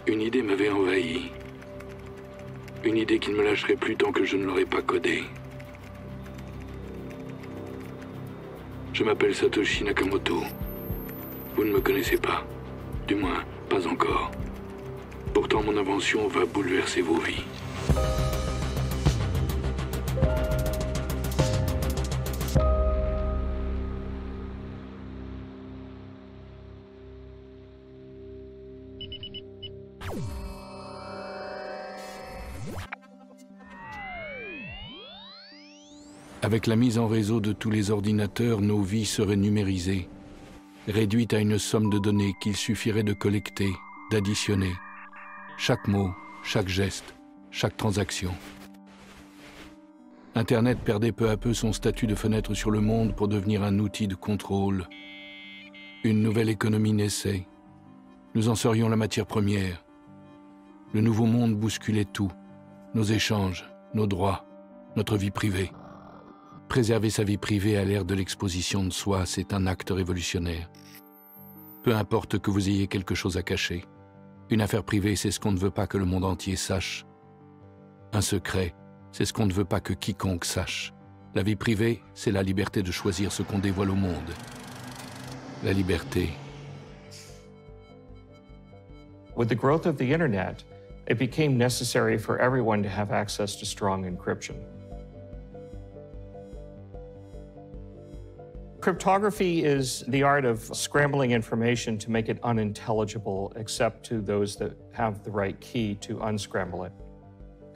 Une idée m'avait envahi. Une idée qui ne me lâcherait plus tant que je ne l'aurais pas codée. Je m'appelle Satoshi Nakamoto. Vous ne me connaissez pas. Du moins, pas encore. Pourtant, mon invention va bouleverser vos vies. Avec la mise en réseau de tous les ordinateurs, nos vies seraient numérisées, réduites à une somme de données qu'il suffirait de collecter, d'additionner. Chaque mot, chaque geste, chaque transaction. Internet perdait peu à peu son statut de fenêtre sur le monde pour devenir un outil de contrôle. Une nouvelle économie naissait. Nous en serions la matière première. Le nouveau monde bousculait tout. Nos échanges, nos droits, notre vie privée. Préserver sa vie privée à l'ère de l'exposition de soi, c'est un acte révolutionnaire. Peu importe que vous ayez quelque chose à cacher. Une affaire privée, c'est ce qu'on ne veut pas que le monde entier sache. Un secret, c'est ce qu'on ne veut pas que quiconque sache. La vie privée, c'est la liberté de choisir ce qu'on dévoile au monde. La liberté. With the growth of the internet, it became necessary for everyone to have access to strong encryption. Cryptography is the art of scrambling information to make it unintelligible except to those that have the right key to unscramble it.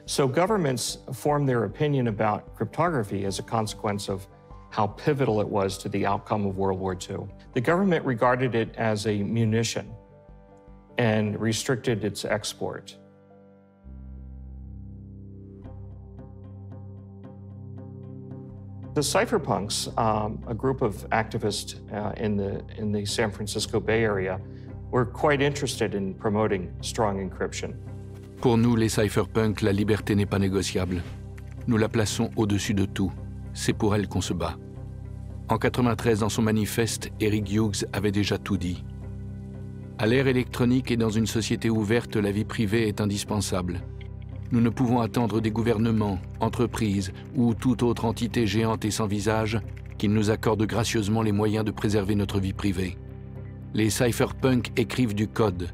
So governments formed their opinion about cryptography as a consequence of how pivotal it was to the outcome of World War II. The government regarded it as a munition and restricted its export. The cypherpunks, a group of activists in the San Francisco Bay Area, were quite interested in promoting strong encryption. Pour nous, les cypherpunks, la liberté n'est pas négociable. Nous la plaçons au-dessus de tout. C'est pour elle qu'on se bat. En 1993, dans son manifeste, Eric Hughes avait déjà tout dit. À l'ère électronique et dans une société ouverte, la vie privée est indispensable. Nous ne pouvons attendre des gouvernements, entreprises ou toute autre entité géante et sans visage qu'ils nous accordent gracieusement les moyens de préserver notre vie privée. Les cypherpunks écrivent du code.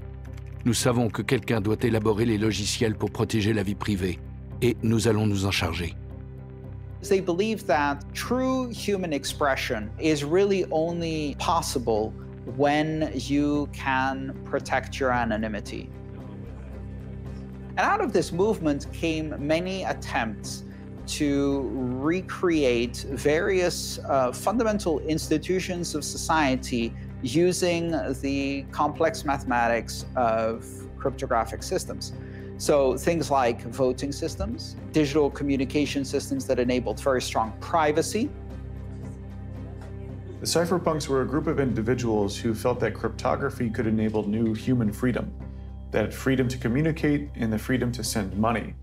Nous savons que quelqu'un doit élaborer les logiciels pour protéger la vie privée, et nous allons nous en charger. They believe that true human expression is really only possible when you can protect your anonymity. And out of this movement came many attempts to recreate various fundamental institutions of society using the complex mathematics of cryptographic systems. So things like voting systems, digital communication systems that enabled very strong privacy. The cypherpunks were a group of individuals who felt that cryptography could enable new human freedom, that freedom to communicate and the freedom to send money.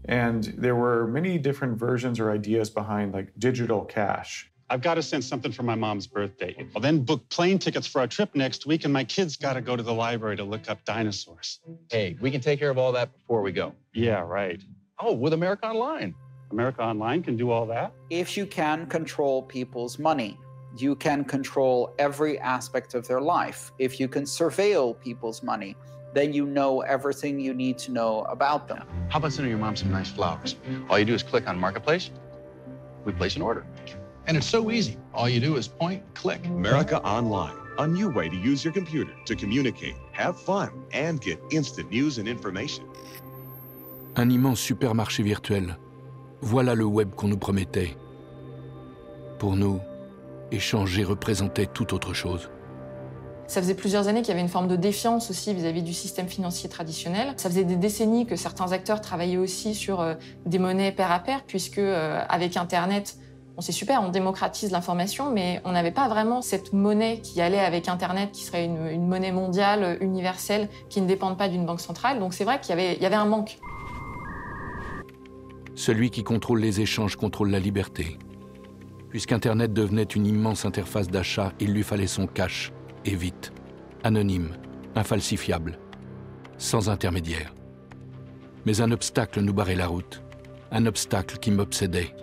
And there were many different versions or ideas behind, like digital cash. I've got to send something for my mom's birthday. I'll then book plane tickets for our trip next week, and my kids got to go to the library to look up dinosaurs. Hey, we can take care of all that before we go. Yeah, right. Oh, with America Online. America Online can do all that? If you can control people's money, you can control every aspect of their life. If you can surveil people's money, then you know everything you need to know about them. How about sending your mom some nice flowers? All you do is click on Marketplace, we place an order. And it's so easy. All you do is point, click. America Online, a new way to use your computer to communicate, have fun, and get instant news and information. Un immense supermarché virtuel. Voilà le web qu'on nous promettait. Pour nous, échanger représentait tout autre chose. Ça faisait plusieurs années qu'il y avait une forme de défiance aussi vis-à-vis du système financier traditionnel. Ça faisait des décennies que certains acteurs travaillaient aussi sur des monnaies pair à pair, puisque avec Internet, c'est super, on démocratise l'information, mais on n'avait pas vraiment cette monnaie qui allait avec Internet, qui serait une monnaie mondiale, universelle, qui ne dépende pas d'une banque centrale. Donc c'est vrai qu'il y avait un manque. Celui qui contrôle les échanges contrôle la liberté. Puisqu'Internet devenait une immense interface d'achat, il lui fallait son cash, et vite, anonyme, infalsifiable. sans intermédiaire. Mais un obstacle nous barrait la route, un obstacle qui m'obsédait,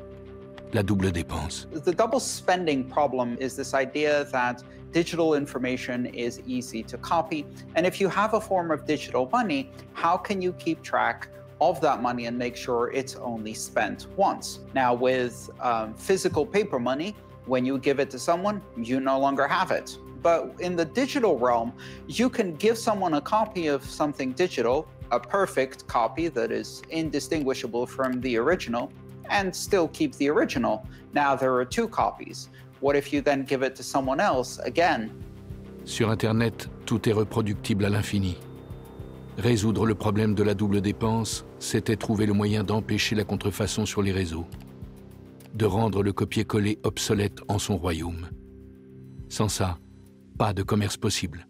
la double dépense. The double spending problem is this idea that digital information is easy to copy, and if you have a form of digital money, how can you keep track of that money and make sure it's only spent once? Now with physical paper money, when you give it to someone, you no longer have it. But in the digital realm, you can give someone a copy of something digital, a perfect copy that is indistinguishable from the original, and still keep the original. Now there are two copies. What if you then give it to someone else again? Sur Internet, tout est reproductible à l'infini. Résoudre le problème de la double dépense, c'était trouver le moyen d'empêcher la contrefaçon sur les réseaux, de rendre le copier-coller obsolète en son royaume. Sans ça, pas de commerce possible.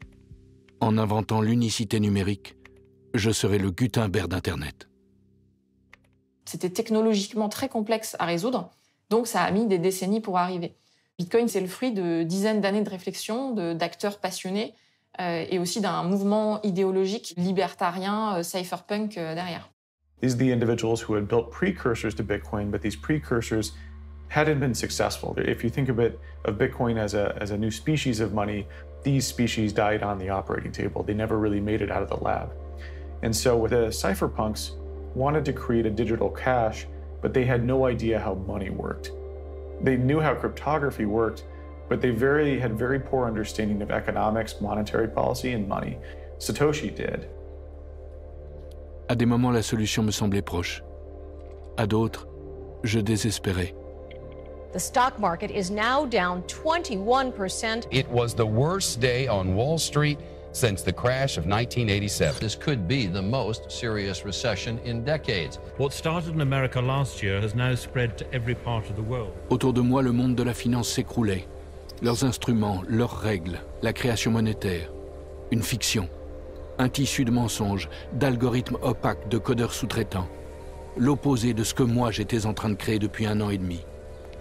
En inventant l'unicité numérique, je serais le Gutenberg d'Internet. C'était technologiquement très complexe à résoudre, donc ça a mis des décennies pour arriver. Bitcoin, c'est le fruit de dizaines d'années de réflexion, d'acteurs passionnés, et aussi d'un mouvement idéologique libertarien, cypherpunk derrière. These are the individuals who had built precursors to Bitcoin, but these precursors hadn't been successful. If you think of Bitcoin as a new species of money, these species died on the operating table. They never really made it out of the lab. And so the cypherpunks wanted to create a digital cash, but they had no idea how money worked. They knew how cryptography worked, but they had very poor understanding of economics, monetary policy, and money. Satoshi did. À des moments, la solution me semblait proche. À d'autres, je désespérais. The stock market is now down 21%. It was the worst day on Wall Street since the crash of 1987. This could be the most serious recession in decades. What started in America last year has now spread to every part of the world. Autour de moi, le monde de la finance s'écroulait. Leurs instruments, leurs règles, la création monétaire, une fiction, un tissu de mensonges, d'algorithmes opaques, de codeurs sous-traitants, l'opposé de ce que moi j'étais en train de créer depuis 1 an et demi.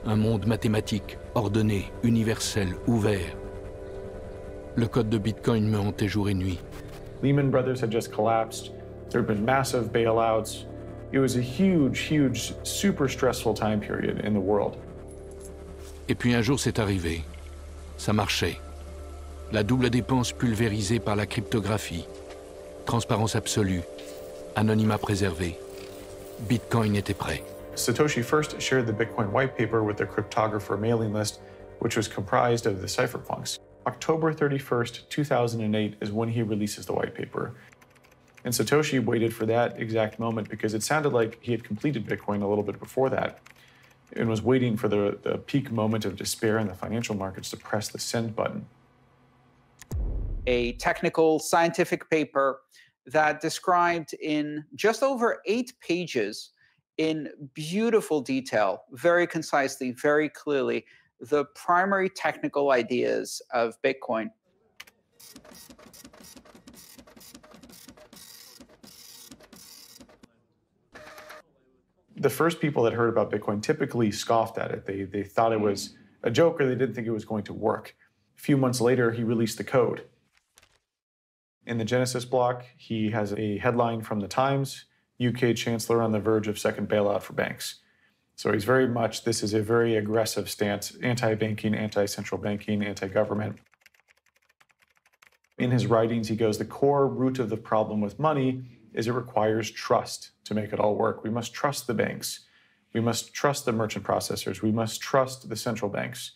Un monde mathématique, ordonné, universel, ouvert. Le code de Bitcoin me hantait jour et nuit. Lehman Brothers had just collapsed. There had been massive bailouts. It was a huge, super stressful time period in the world. Et puis un jour c'est arrivé. Ça marchait. La double dépense pulvérisée par la cryptographie. Transparence absolue. Anonymat préservé. Bitcoin était prêt. Satoshi first shared the Bitcoin white paper with the cryptographer mailing list, which was comprised of the cypherpunks. October 31st, 2008 is when he releases the white paper. And Satoshi waited for that exact moment because it sounded like he had completed Bitcoin a little bit before that and was waiting for the peak moment of despair in the financial markets to press the send button. A technical scientific paper that described in just over 8 pages in beautiful detail, very concisely, very clearly, the primary technical ideas of Bitcoin. The first people that heard about Bitcoin typically scoffed at it. They thought it was a joke, or they didn't think it was going to work. A few months later, he released the code. In the Genesis block, he has a headline from the Times, UK Chancellor on the verge of second bailout for banks. So he's very much, this is a very aggressive stance, anti-banking, anti-central banking, anti-government. In his writings, he goes, the core root of the problem with money is it requires trust to make it all work. We must trust the banks. We must trust the merchant processors. We must trust the central banks.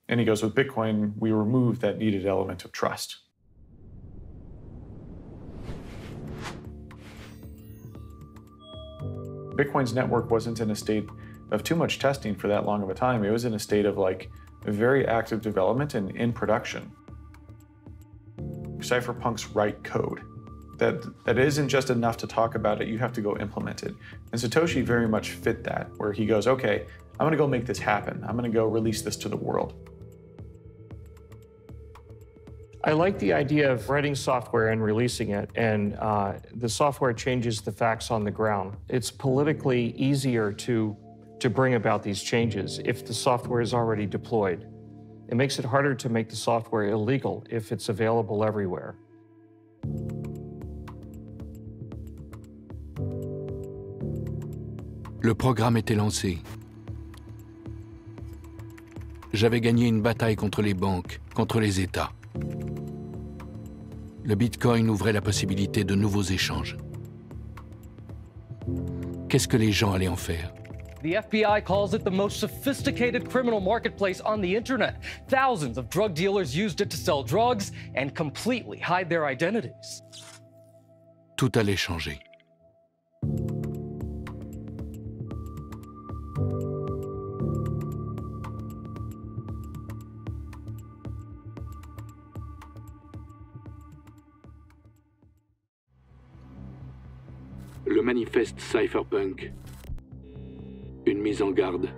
And he goes, with Bitcoin, we remove that needed element of trust. Bitcoin's network wasn't in a state of too much testing for that long of a time. It was in a state of like very active development and in production. Cypherpunks write code. That isn't just enough to talk about it, you have to go implement it. And Satoshi very much fit that, where he goes, okay, I'm gonna go make this happen. I'm gonna go release this to the world. I like the idea of writing software and releasing it, and the software changes the facts on the ground. It's politically easier to bring about these changes if the software is already deployed. It makes it harder to make the software illegal if it's available everywhere. Le programme était lancé. J'avais gagné une bataille contre les banques, contre les États. Le Bitcoin ouvrait la possibilité de nouveaux échanges. Qu'est-ce que les gens allaient en faire? The FBI calls it the most sophisticated criminal marketplace on the internet. Thousands of drug dealers used it to sell drugs and completely hide their identities. Tout allait changer. Le manifeste Cypherpunk. Une mise en garde.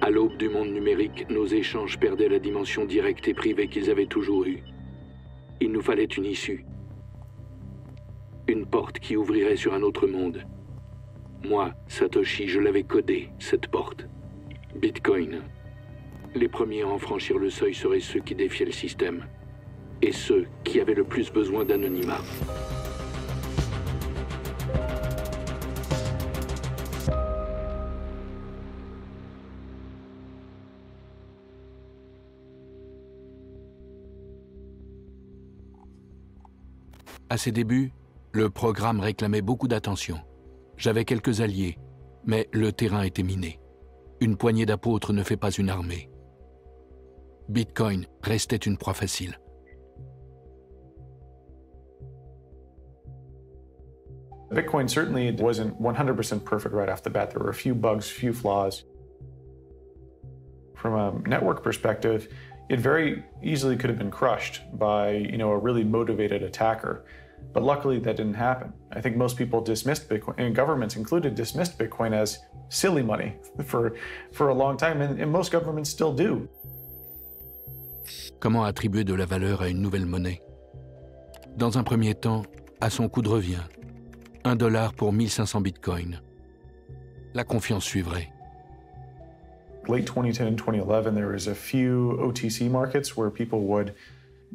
À l'aube du monde numérique, nos échanges perdaient la dimension directe et privée qu'ils avaient toujours eue. Il nous fallait une issue. Une porte qui ouvrirait sur un autre monde. Moi, Satoshi, je l'avais codée, cette porte. Bitcoin. Les premiers à en franchir le seuil seraient ceux qui défiaient le système. Et ceux qui avaient le plus besoin d'anonymat. À ses débuts, le programme réclamait beaucoup d'attention. J'avais quelques alliés, mais le terrain était miné. Une poignée d'apôtres ne fait pas une armée. Bitcoin restait une proie facile. Bitcoin certainly wasn't 100% perfect right off the bat. There were a few bugs, few flaws. From a network perspective, it very easily could have been crushed by, a really motivated attacker. But luckily that didn't happen. I think most people dismissed Bitcoin, and governments included, dismissed Bitcoin as silly money for a long time, and most governments still do. Comment attribuer de la valeur à une nouvelle monnaie? Dans un premier temps, à son coût de revient. $1 pour 1500 bitcoins. La confiance suivrait. Late 2010 and 2011, there was a few OTC markets where people would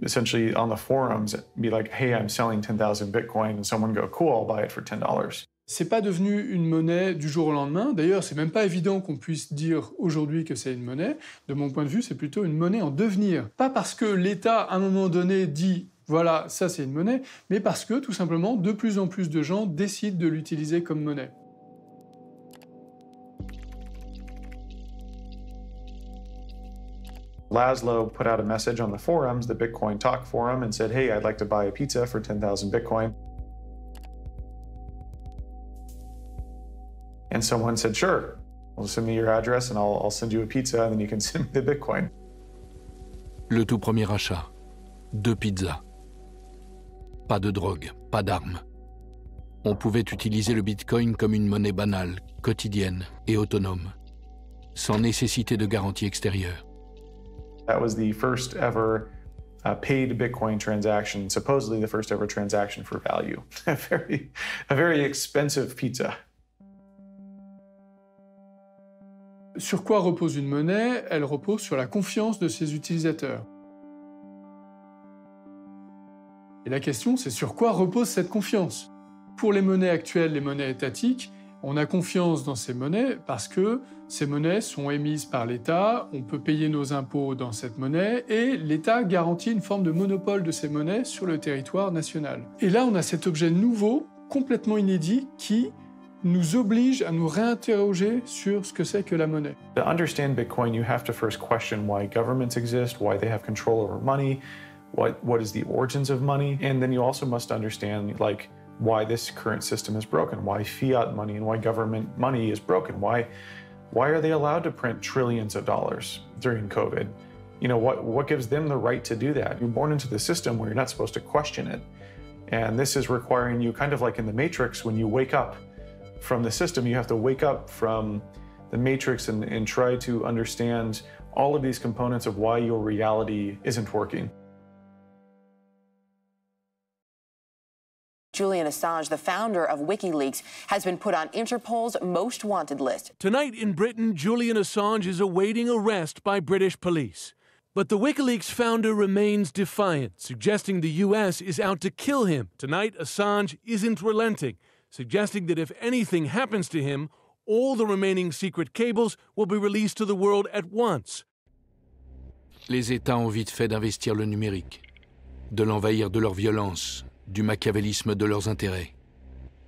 essentially on the forums be like, hey, I'm selling 10,000 Bitcoin, and someone go, cool, I'll buy it for $10. C'est pas devenu une monnaie du jour au lendemain. D'ailleurs, c'est même pas évident qu'on puisse dire aujourd'hui que c'est une monnaie. De mon point de vue, c'est plutôt une monnaie en devenir. Pas parce que l'État, à un moment donné, dit voilà, ça c'est une monnaie, mais parce que, tout simplement, de plus en plus de gens décident de l'utiliser comme monnaie. Laszlo put out a message on the forums, the Bitcoin Talk forum, and said, hey, I'd like to buy a pizza for 10,000 Bitcoin. And someone said, sure, well, send me your address and I'll send you a pizza and then you can send me the Bitcoin. Le tout premier achat. 2 pizzas. Pas de drogue, pas d'armes. On pouvait utiliser le Bitcoin comme une monnaie banale, quotidienne et autonome, sans nécessité de garantie extérieure. That was the first ever paid Bitcoin transaction, supposedly the first ever transaction for value. a very expensive pizza. Sur quoi repose une monnaie? Elle repose sur la confiance de ses utilisateurs. Et la question, c'est sur quoi repose cette confiance? Pour les monnaies actuelles, les monnaies étatiques, on a confiance dans ces monnaies parce que ces monnaies sont émises par l'État, on peut payer nos impôts dans cette monnaie et l'État garantit une forme de monopole de ces monnaies sur le territoire national. Et là, on a cet objet nouveau, complètement inédit, qui nous oblige à nous réinterroger sur ce que c'est que la monnaie. To understand Bitcoin, you have to first question why governments exist, why they have control over money, what is the origins of money, and then you also must understand why this current system is broken, why fiat money and why government money is broken, why are they allowed to print trillions of dollars during COVID? What gives them the right to do that? You're born into the system where you're not supposed to question it. And this is requiring you, kind of like in the Matrix, when you wake up from the system, you have to wake up from the Matrix and try to understand all of these components of why your reality isn't working. Julian Assange, the founder of WikiLeaks, has been put on Interpol's most wanted list. Tonight in Britain, Julian Assange is awaiting arrest by British police. But the WikiLeaks founder remains defiant, suggesting the US is out to kill him. Tonight, Assange isn't relenting, suggesting that if anything happens to him, all the remaining secret cables will be released to the world at once. Les États ont vite fait d'investir le numérique, de l'envahir de leur violence, du machiavélisme de leurs intérêts.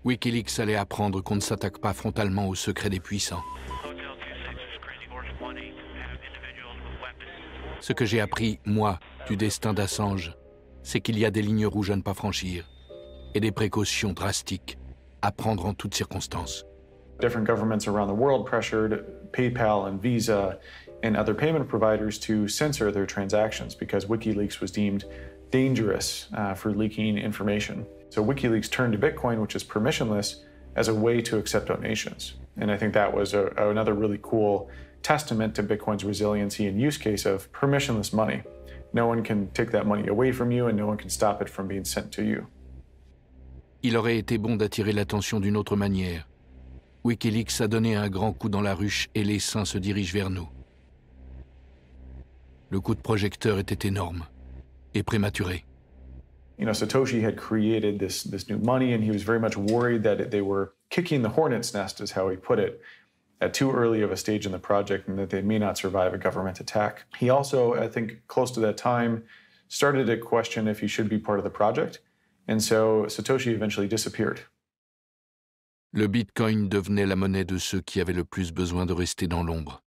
Wikileaks allait apprendre qu'on ne s'attaque pas frontalement aux secrets des puissants. Ce que j'ai appris, moi, du destin d'Assange, c'est qu'il y a des lignes rouges à ne pas franchir et des précautions drastiques à prendre en toutes circonstances. Different governments around the world pressured PayPal and Visa and other payment providers to censor their transactions because WikiLeaks was deemed dangerous for leaking information. So WikiLeaks turned to Bitcoin, which is permissionless, as a way to accept donations. And I think that was another really cool testament to Bitcoin's resiliency and use case of permissionless money. No one can take that money away from you and no one can stop it from being sent to you. Il aurait été bon d'attirer l'attention d'une autre manière. Wikileaks a donné un grand coup dans la ruche et les saints se dirigent vers nous. Le coup de projecteur était énorme et prématuré. You know, Satoshi had created this new money and he was very much worried that they were kicking the hornet's nest, is how he put it, at too early of a stage in the project and that they may not survive a government attack. He also, I think, close to that time, started to question if he should be part of the project. And so Satoshi eventually disappeared. Le Bitcoin devenait la monnaie de ceux qui avaient le plus besoin de rester dans l'ombre.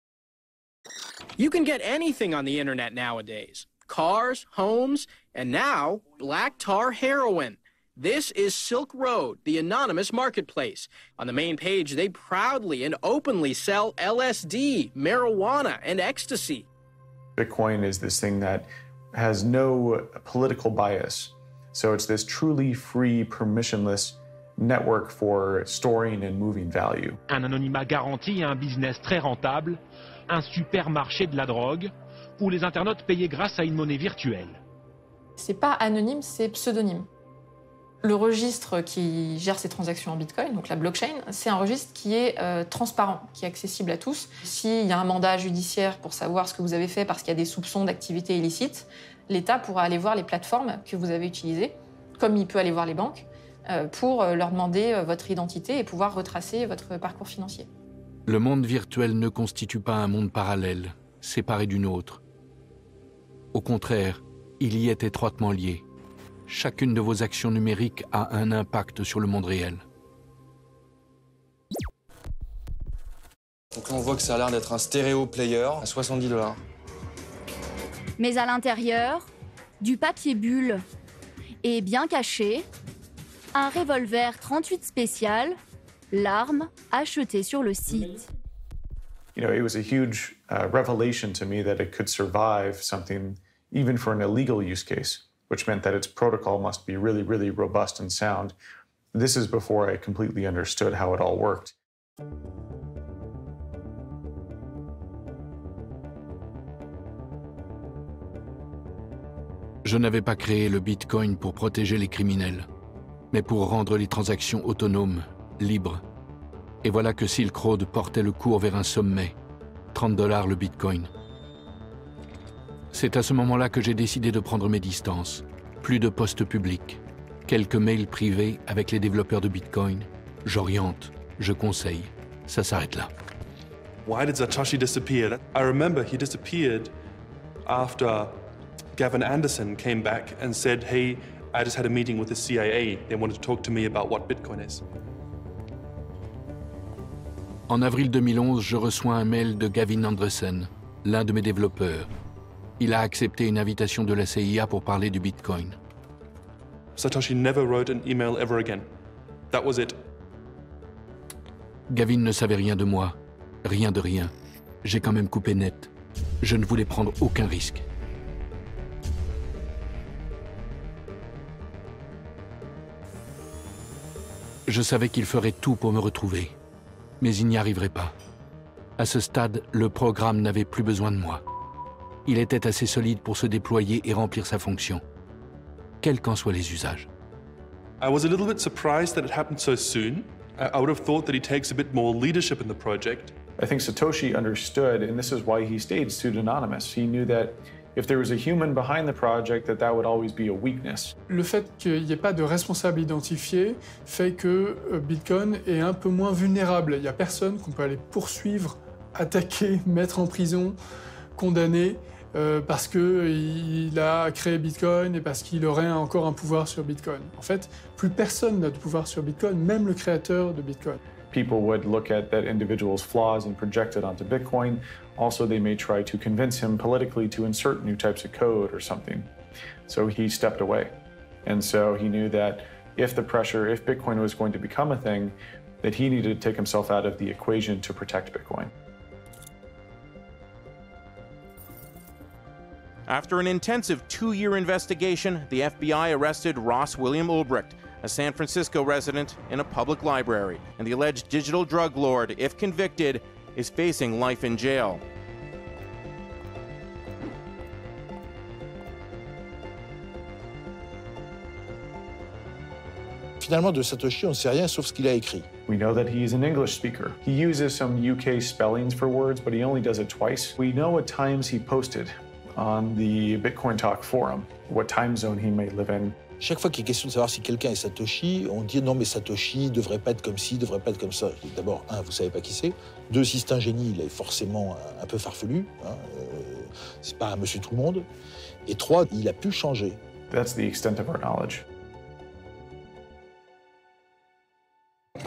You can get anything on the internet nowadays. Cars, homes, and now black tar heroin. This is Silk Road, the anonymous marketplace. On the main page, they proudly and openly sell LSD, marijuana, and ecstasy. Bitcoin is this thing that has no political bias. So it's this truly free, permissionless network for storing and moving value. Un anonymat garanti et un business très rentable, un supermarché de la drogue, où les internautes payaient grâce à une monnaie virtuelle. C'est pas anonyme, c'est pseudonyme. Le registre qui gère ces transactions en Bitcoin, donc la blockchain, c'est un registre qui est transparent, qui est accessible à tous. S'il y a un mandat judiciaire pour savoir ce que vous avez fait parce qu'il y a des soupçons d'activité illicite, l'État pourra aller voir les plateformes que vous avez utilisées, comme il peut aller voir les banques, pour leur demander votre identité et pouvoir retracer votre parcours financier. Le monde virtuel ne constitue pas un monde parallèle, séparé du nôtre. Au contraire, il y est étroitement lié. Chacune de vos actions numériques a un impact sur le monde réel. Donc là, on voit que ça a l'air d'être un stéréo player à $70. Mais à l'intérieur, du papier bulle et bien caché, un revolver 38 spécial, l'arme achetée sur le site. You know, it was a huge revelation to me that it could survive something even for an illegal use case, which meant that its protocol must be really, really robust and sound. This is before I completely understood how it all worked. Je n'avais pas créé le Bitcoin pour protéger les criminels, mais pour rendre les transactions autonomes, libres. Et voilà que Silk Road portait le cours vers un sommet, $30 le Bitcoin. C'est à ce moment-là que j'ai décidé de prendre mes distances. Plus de postes publics, quelques mails privés avec les développeurs de Bitcoin. J'oriente, je conseille. Ça s'arrête là. Why did Satoshi disappear? I remember he disappeared after Gavin Anderson came back and said, hey, I just had a meeting with the CIA. They wanted to talk to me about what Bitcoin is. En avril 2011, je reçois un mail de Gavin Anderson, l'un de mes développeurs. Il a accepté une invitation de la CIA pour parler du Bitcoin. Satoshi never wrote an email ever again. That was it. Gavin ne savait rien de moi, rien de rien. J'ai quand même coupé net. Je ne voulais prendre aucun risque. Je savais qu'il ferait tout pour me retrouver, mais il n'y arriverait pas. À ce stade, le programme n'avait plus besoin de moi. Il était assez solide pour se déployer et remplir sa fonction, quels qu'en soient les usages. I was a little bit surprised that it happened so soon. I would have thought that he takes a bit more leadership in the project. I think Satoshi understood, and this is why he stayed pseudonymous. He knew that if there was a human behind the project, that would always be a weakness. Le fait qu'il n'y ait pas de responsable identifié fait que Bitcoin est un peu moins vulnérable. Il n'y a personne qu'on peut aller poursuivre, attaquer, mettre en prison, condamner parce qu'il a créé Bitcoin et parce qu'il aurait encore un pouvoir sur Bitcoin. En fait, plus personne n'a de pouvoir sur Bitcoin, même le créateur de Bitcoin. People would look at that individual's flaws and project it onto Bitcoin. Also, they may try to convince him politically to insert new types of code or something. So he stepped away. And so he knew that if Bitcoin was going to become a thing, that he needed to take himself out of the equation to protect Bitcoin. After an intensive 2-year investigation, the FBI arrested Ross William Ulbricht, a San Francisco resident, in a public library, and the alleged digital drug lord, if convicted, is facing life in jail. Finalement, de Satoshi, on ne sait rien sauf ce qu'il a écrit. We know that he's an English speaker. He uses some UK spellings for words, but he only does it twice. We know what times he posted on the Bitcoin Talk forum, what time zone he may live in. Chaque fois qu'il est question de savoir si quelqu'un est Satoshi, on dit non mais Satoshi devrait pas être comme ci, devrait pas être comme ça. D'abord, 1, vous savez pas qui c'est. 2, si c'est un génie, il est forcément un peu farfelu. Hein, c'est pas un monsieur tout le monde. Et 3, il a pu changer. That's the extent of our knowledge.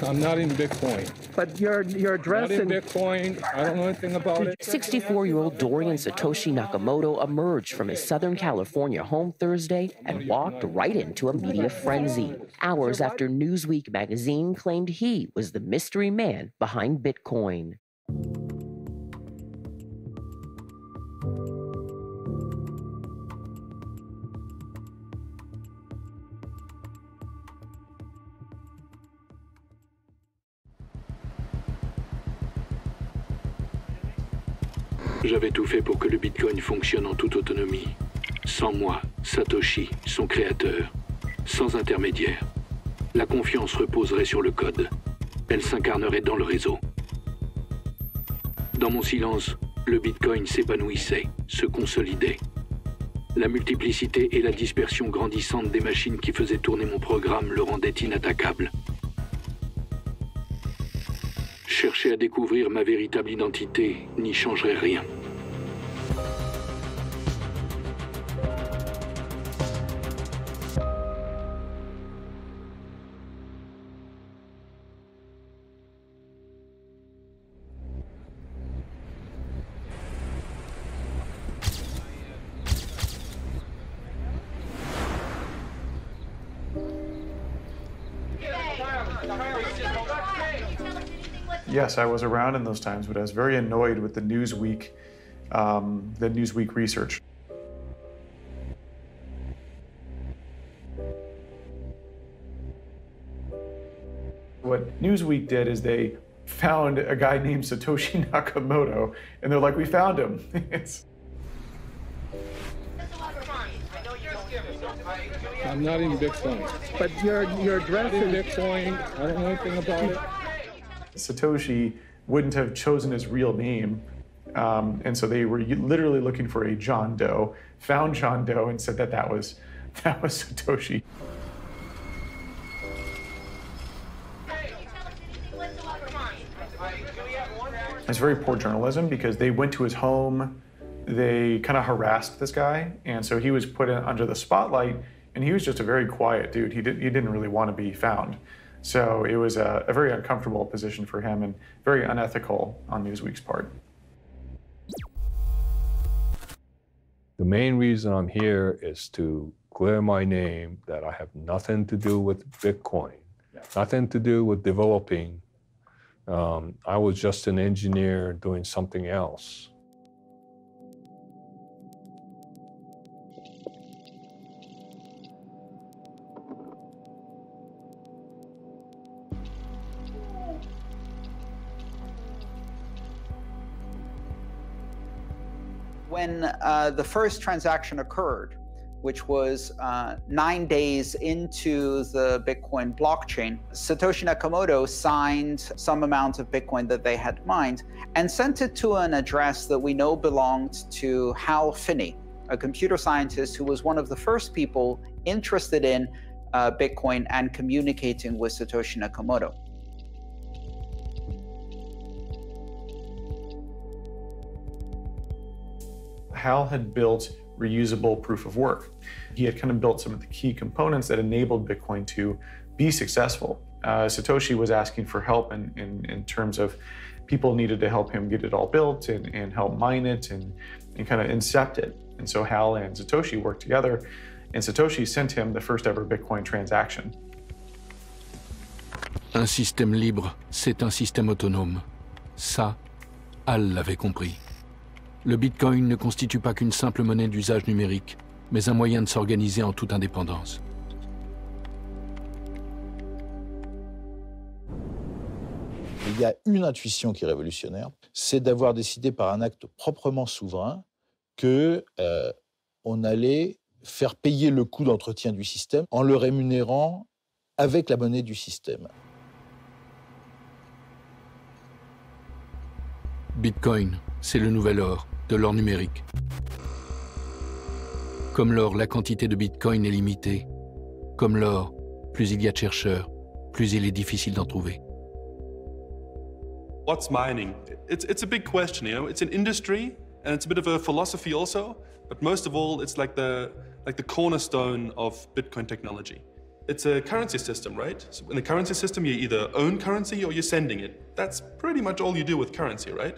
I'm not in Bitcoin. But your address in Bitcoin, I don't know anything about it. 64-year-old Dorian Satoshi Nakamoto emerged from his Southern California home Thursday and walked right into a media frenzy. Hours after Newsweek magazine claimed he was the mystery man behind Bitcoin. J'avais tout fait pour que le Bitcoin fonctionne en toute autonomie. Sans moi, Satoshi, son créateur. Sans intermédiaire. La confiance reposerait sur le code. Elle s'incarnerait dans le réseau. Dans mon silence, le Bitcoin s'épanouissait, se consolidait. La multiplicité et la dispersion grandissante des machines qui faisaient tourner mon programme le rendaient inattaquable. Chercher à découvrir ma véritable identité n'y changerait rien. Yes, I was around in those times, but I was very annoyed with the Newsweek research. What Newsweek did is they found a guy named Satoshi Nakamoto, and they're like, we found him. I'm not in Bitcoin. But your address in Bitcoin, I don't know anything about it. Satoshi wouldn't have chosen his real name, and so they were literally looking for a John Doe, found John Doe, and said that was Satoshi. It's very poor journalism because they went to his home, they kind of harassed this guy, and so he was put under the spotlight, and he was just a very quiet dude. He didn't really want to be found. So it was a very uncomfortable position for him and very unethical on Newsweek's part. The main reason I'm here is to clear my name that I have nothing to do with Bitcoin, nothing to do with developing. I was just an engineer doing something else. When the first transaction occurred, which was 9 days into the Bitcoin blockchain, Satoshi Nakamoto signed some amount of Bitcoin that they had mined and sent it to an address that we know belonged to Hal Finney, a computer scientist who was one of the first people interested in Bitcoin and communicating with Satoshi Nakamoto. Hal had built reusable proof of work. He had kind of built some of the key components that enabled Bitcoin to be successful. Satoshi was asking for help in terms of people needed to help him get it all built and help mine it and kind of incept it. And so Hal and Satoshi worked together, and Satoshi sent him the first ever Bitcoin transaction. Un système libre, c'est un système autonome. Ça, Hal l'avait compris. Le Bitcoin ne constitue pas qu'une simple monnaie d'usage numérique, mais un moyen de s'organiser en toute indépendance. Il y a une intuition qui est révolutionnaire, c'est d'avoir décidé par un acte proprement souverain qu'on allait faire payer le coût d'entretien du système en le rémunérant avec la monnaie du système. Bitcoin, c'est le nouvel or, de l'or numérique. Comme l'or, la quantité de Bitcoin est limitée. Comme l'or, plus il y a de chercheurs, plus il est difficile d'en trouver. What's mining? It's a big question, you know. It's an industry and it's a bit of a philosophy also, but most of all, it's like the cornerstone of Bitcoin technology. It's a currency system, right? So in the currency system, you either own currency or you're sending it. That's pretty much all you do with currency, right?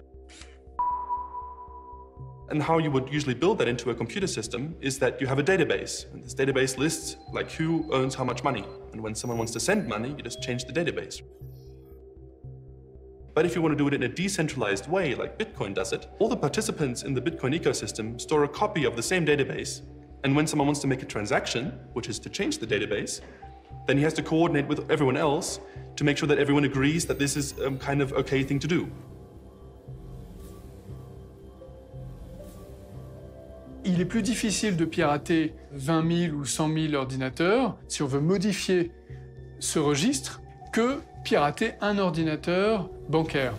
And how you would usually build that into a computer system is that you have a database. And this database lists like who owns how much money. And when someone wants to send money, you just change the database. But if you want to do it in a decentralized way, like Bitcoin does it, all the participants in the Bitcoin ecosystem store a copy of the same database. And when someone wants to make a transaction, which is to change the database, then he has to coordinate with everyone else to make sure that everyone agrees that this is a kind of okay thing to do. Il est plus difficile de pirater 20 000 ou 100 000 ordinateurs si on veut modifier ce registre que pirater un ordinateur bancaire.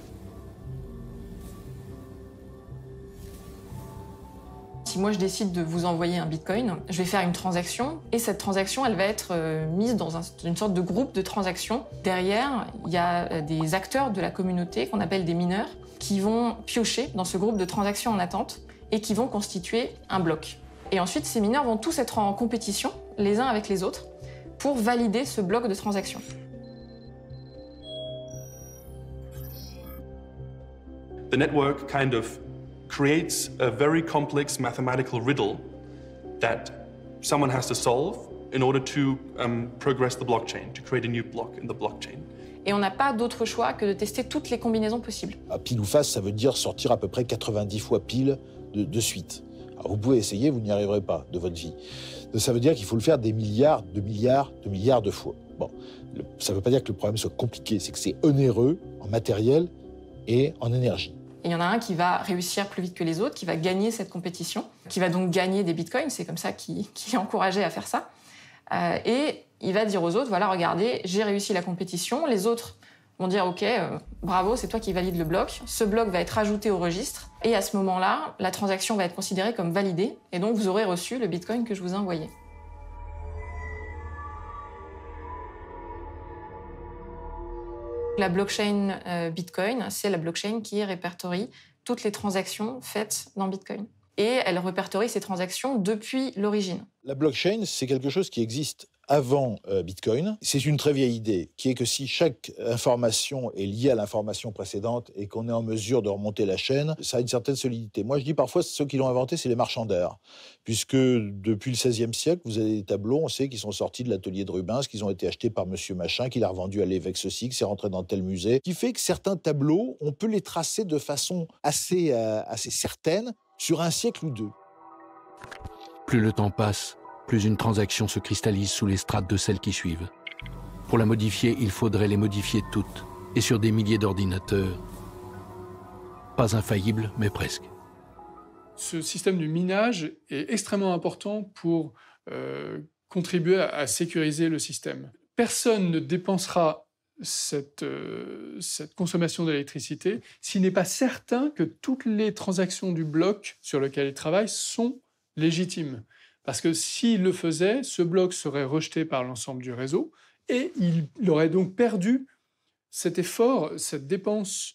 Si moi je décide de vous envoyer un Bitcoin, je vais faire une transaction et cette transaction elle va être mise dans une sorte de groupe de transactions. Derrière, il y a des acteurs de la communauté qu'on appelle des mineurs qui vont piocher dans ce groupe de transactions en attente et qui vont constituer un bloc. Et ensuite, ces mineurs vont tous être en compétition les uns avec les autres pour valider ce bloc de transactions. The network kind of creates a very complex mathematical riddle that someone has to solve in order to progress the blockchain, to create a new block in the blockchain. Et on n'a pas d'autre choix que de tester toutes les combinaisons possibles. À pile ou face, ça veut dire sortir à peu près 90 fois pile de suite. Alors vous pouvez essayer, vous n'y arriverez pas de votre vie. Ça veut dire qu'il faut le faire des milliards de fois. Bon, ça ne veut pas dire que le problème soit compliqué, c'est que c'est onéreux en matériel et en énergie. Et il y en a un qui va réussir plus vite que les autres, qui va gagner cette compétition, qui va donc gagner des bitcoins, c'est comme ça qu'il est encouragé à faire ça. Et il va dire aux autres, voilà, regardez, j'ai réussi la compétition, les autres vont dire, ok, bravo, c'est toi qui valides le bloc, ce bloc va être ajouté au registre, et à ce moment-là, la transaction va être considérée comme validée, et donc vous aurez reçu le bitcoin que je vous ai envoyé. La blockchain Bitcoin, c'est la blockchain qui répertorie toutes les transactions faites dans Bitcoin. Et elle répertorie ces transactions depuis l'origine. La blockchain, c'est quelque chose qui existe avant Bitcoin. C'est une très vieille idée, qui est que si chaque information est liée à l'information précédente et qu'on est en mesure de remonter la chaîne, ça a une certaine solidité. Moi, je dis parfois, ceux qui l'ont inventé, c'est les marchands d'art. Puisque depuis le XVIe siècle, vous avez des tableaux, on sait qu'ils sont sortis de l'atelier de Rubens, qu'ils ont été achetés par monsieur machin, qu'il a revendu à l'évêque ceci, que c'est rentré dans tel musée. Qui fait que certains tableaux, on peut les tracer de façon assez certaine sur un siècle ou deux. Plus le temps passe, plus une transaction se cristallise sous les strates de celles qui suivent. Pour la modifier, il faudrait les modifier toutes, et sur des milliers d'ordinateurs. Pas infaillible, mais presque. Ce système du minage est extrêmement important pour contribuer à sécuriser le système. Personne ne dépensera cette consommation d'électricité s'il n'est pas certain que toutes les transactions du bloc sur lequel il travaille sont légitime. Parce que s'il le faisait, ce bloc serait rejeté par l'ensemble du réseau et il aurait donc perdu cet effort, cette dépense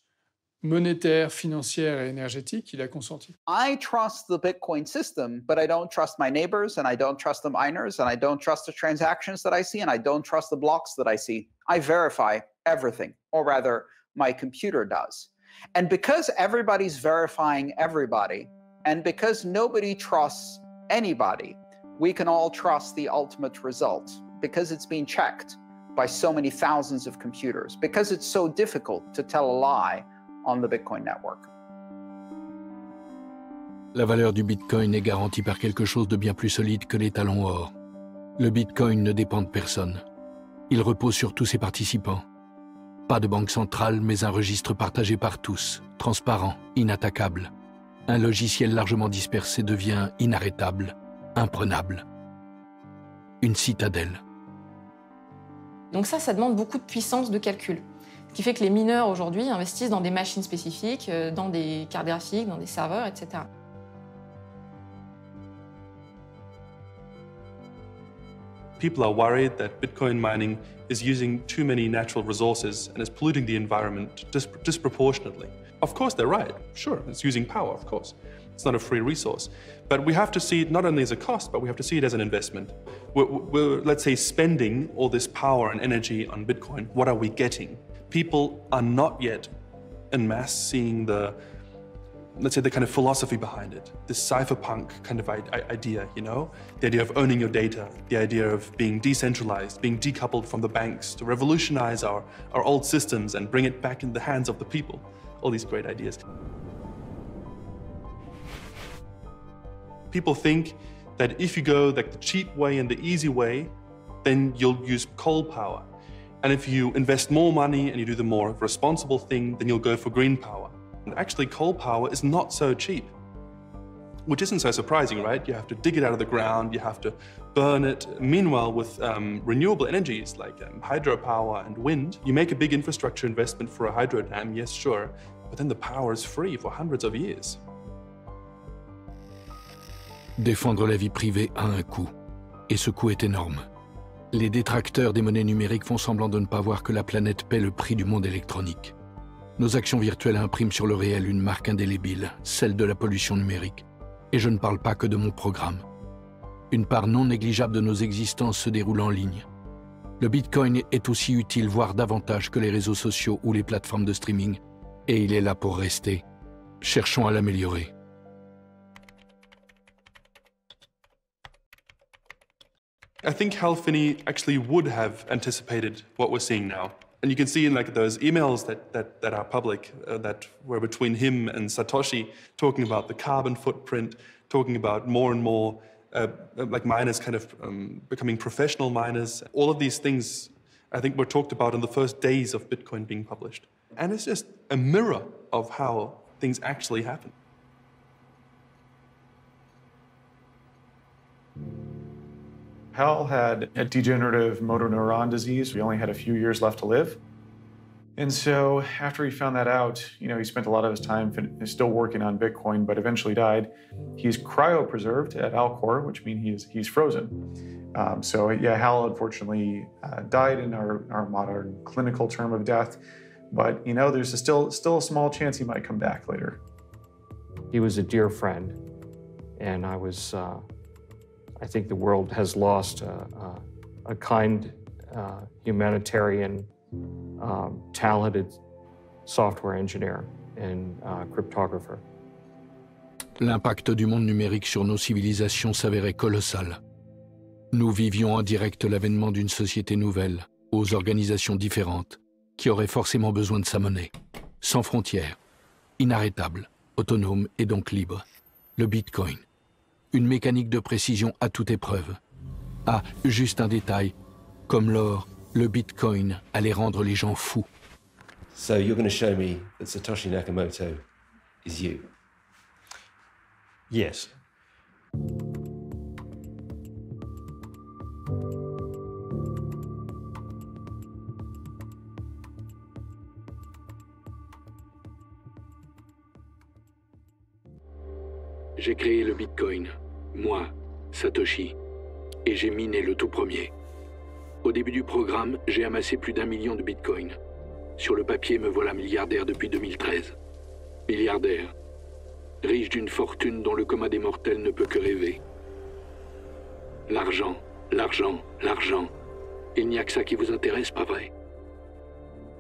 monétaire, financière et énergétique qu'il a consenti. I trust the Bitcoin system, but I don't trust my neighbors, and I don't trust the miners, and I don't trust the transactions that I see, and I don't trust the blocks that I see. I verify everything, or rather, my computer does. And because everybody's verifying everybody, and because nobody trusts anybody, we can all trust the ultimate result, because it's been checked by so many thousands of computers, because it's so difficult to tell a lie on the Bitcoin network. La valeur du Bitcoin est garantie par quelque chose de bien plus solide que les talons or. Le Bitcoin ne dépend de personne. Il repose sur tous ses participants. Pas de banque centrale, mais un registre partagé par tous, transparent, inattaquable. Un logiciel largement dispersé devient inarrêtable, imprenable. Une citadelle. Donc ça demande beaucoup de puissance de calcul. Ce qui fait que les mineurs aujourd'hui investissent dans des machines spécifiques, dans des cartes graphiques, dans des serveurs, etc. People are worried that Bitcoin mining is using too many natural resources and is polluting the environment disproportionately. Of course, they're right. Sure, it's using power, of course. It's not a free resource. But we have to see it not only as a cost, but we have to see it as an investment. We're let's say, spending all this power and energy on Bitcoin. What are we getting? People are not yet en masse seeing the, let's say, the kind of philosophy behind it, this cypherpunk kind of idea, you know? The idea of owning your data, the idea of being decentralized, being decoupled from the banks, to revolutionize our old systems and bring it back in the hands of the people. All these great ideas. People think that if you go like the cheap way and the easy way, then you'll use coal power. And if you invest more money and you do the more responsible thing, then you'll go for green power. And actually, coal power is not so cheap, which isn't so surprising, right? You have to dig it out of the ground, you have to burn it. Meanwhile, with renewable energies like hydropower and wind, you make a big infrastructure investment for a hydro dam, yes, sure, but then the power is free for hundreds of years. Défendre la vie privée a un coût, et ce coût est énorme. Les détracteurs des monnaies numériques font semblant de ne pas voir que la planète paie le prix du monde électronique. Nos actions virtuelles impriment sur le réel une marque indélébile, celle de la pollution numérique. Et je ne parle pas que de mon programme. Une part non négligeable de nos existences se déroule en ligne. Le Bitcoin est aussi utile, voire davantage que les réseaux sociaux ou les plateformes de streaming. Et il est là pour rester. Cherchons à l'améliorer. I think Hal Finney actually would have anticipated what we're seeing now. And you can see in like those emails that are public, that were between him and Satoshi, talking about the carbon footprint, talking about more and more like miners kind of becoming professional miners. All of these things, I think, were talked about in the first days of Bitcoin being published. And it's just a mirror of how things actually happen. Hal had a degenerative motor neuron disease. He only had a few years left to live. And so after he found that out, you know, he spent a lot of his time still working on Bitcoin, but eventually died. He's cryopreserved at Alcor, which means he's frozen. So yeah, Hal unfortunately died in our modern clinical term of death. But you know, there's still a small chance he might come back later. He was a dear friend, and I think the world has lost a kind, humanitarian, talented software engineer and cryptographer. L'impact du monde numérique sur nos civilisations s'avérait colossal. Nous vivions en direct l'avènement d'une société nouvelle, aux organisations différentes, qui aurait forcément besoin de sa monnaie, sans frontières, inarrêtable, autonome et donc libre, le Bitcoin. Une mécanique de précision à toute épreuve. Ah, juste un détail, comme l'or, le Bitcoin allait rendre les gens fous. So you're going to show me that Satoshi Nakamoto is you? Yes. J'ai créé le Bitcoin. Moi, Satoshi, et j'ai miné le tout premier. Au début du programme, j'ai amassé plus d'1 million de bitcoins. Sur le papier, me voilà milliardaire depuis 2013. Milliardaire. Riche d'une fortune dont le commun des mortels ne peut que rêver. L'argent, l'argent, l'argent. Il n'y a que ça qui vous intéresse, pas vrai?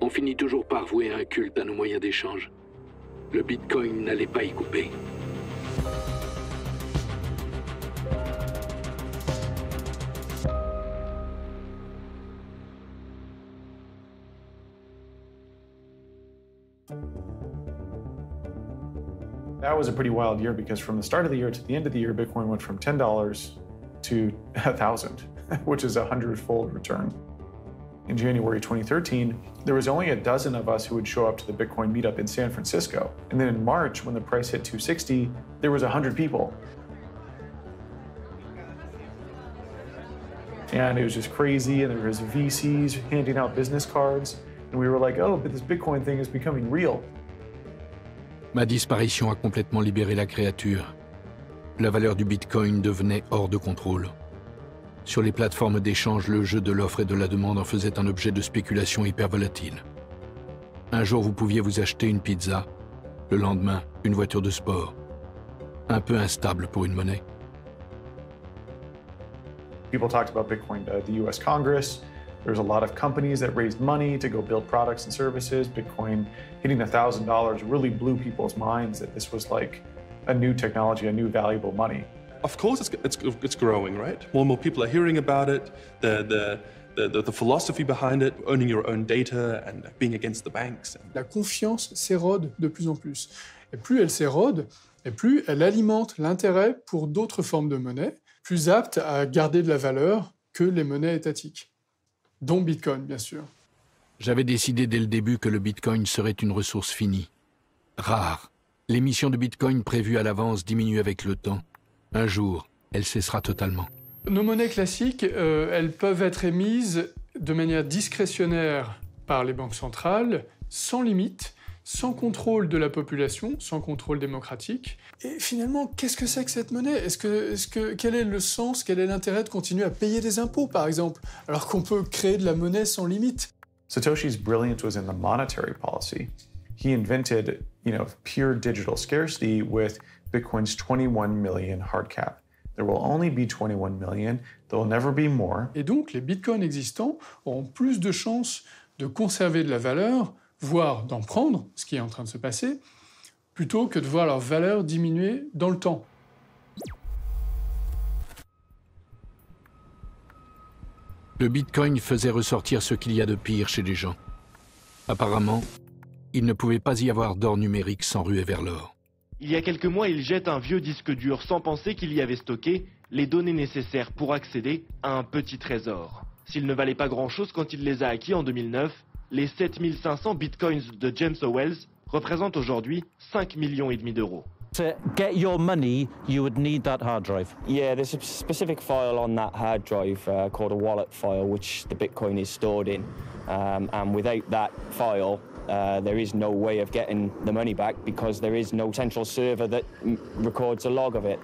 On finit toujours par vouer un culte à nos moyens d'échange. Le bitcoin n'allait pas y couper. That was a pretty wild year because from the start of the year to the end of the year, Bitcoin went from $10 to 1,000, which is a 100-fold return. In January 2013, there was only a dozen of us who would show up to the Bitcoin meetup in San Francisco. And then in March, when the price hit 260, there was 100 people. And it was just crazy, and there was VCs handing out business cards. And we were like, oh, but this Bitcoin thing is becoming real. Ma disparition a complètement libéré la créature. La valeur du Bitcoin devenait hors de contrôle. Sur les plateformes d'échange, le jeu de l'offre et de la demande en faisait un objet de spéculation hyper volatile. Un jour, vous pouviez vous acheter une pizza. Le lendemain, une voiture de sport. Un peu instable pour une monnaie. People talked about Bitcoin to the US Congress. There's a lot of companies that raised money to go build products and services. Bitcoin hitting $1,000 really blew people's minds that this was like a new technology, a new valuable money. Of course it's growing, right? More and more people are hearing about it, the philosophy behind it, owning your own data and being against the banks. La confiance s'érode de plus en plus. Et plus elle s'érode, et plus elle alimente l'intérêt pour d'autres formes de monnaie, plus aptes à garder de la valeur que les monnaies étatiques. Dont Bitcoin, bien sûr. J'avais décidé dès le début que le Bitcoin serait une ressource finie. Rare. L'émission de Bitcoin prévue à l'avance diminue avec le temps. Un jour, elle cessera totalement. Nos monnaies classiques, elles peuvent être émises de manière discrétionnaire par les banques centrales, sans limite, sans contrôle de la population, sans contrôle démocratique. Et finalement, qu'est-ce que c'est que cette monnaie? Quel est le sens, quel est l'intérêt de continuer à payer des impôts, par exemple, alors qu'on peut créer de la monnaie sans limite? Satoshi's brilliance was in the monetary policy. He invented, pure digital scarcity with Bitcoin's 21 million hard cap. There will only be 21 million, there will never be more. Et donc, les bitcoins existants auront plus de chances de conserver de la valeur, voire d'en prendre, ce qui est en train de se passer, plutôt que de voir leur valeur diminuer dans le temps. Le Bitcoin faisait ressortir ce qu'il y a de pire chez les gens. Apparemment, il ne pouvait pas y avoir d'or numérique sans ruer vers l'or. Il y a quelques mois, il jette un vieux disque dur sans penser qu'il y avait stocké les données nécessaires pour accéder à un petit trésor. S'il ne valait pas grand-chose quand il les a acquis en 2009, les 7500 bitcoins de James Howells représentent aujourd'hui 5,5 millions d'euros. To get your money, you would need that hard drive. Yeah, there's a specific file on that hard drive called a wallet file, which the Bitcoin is stored in. And without that file, there is no way of getting the money back because there is no central server that records a log of it.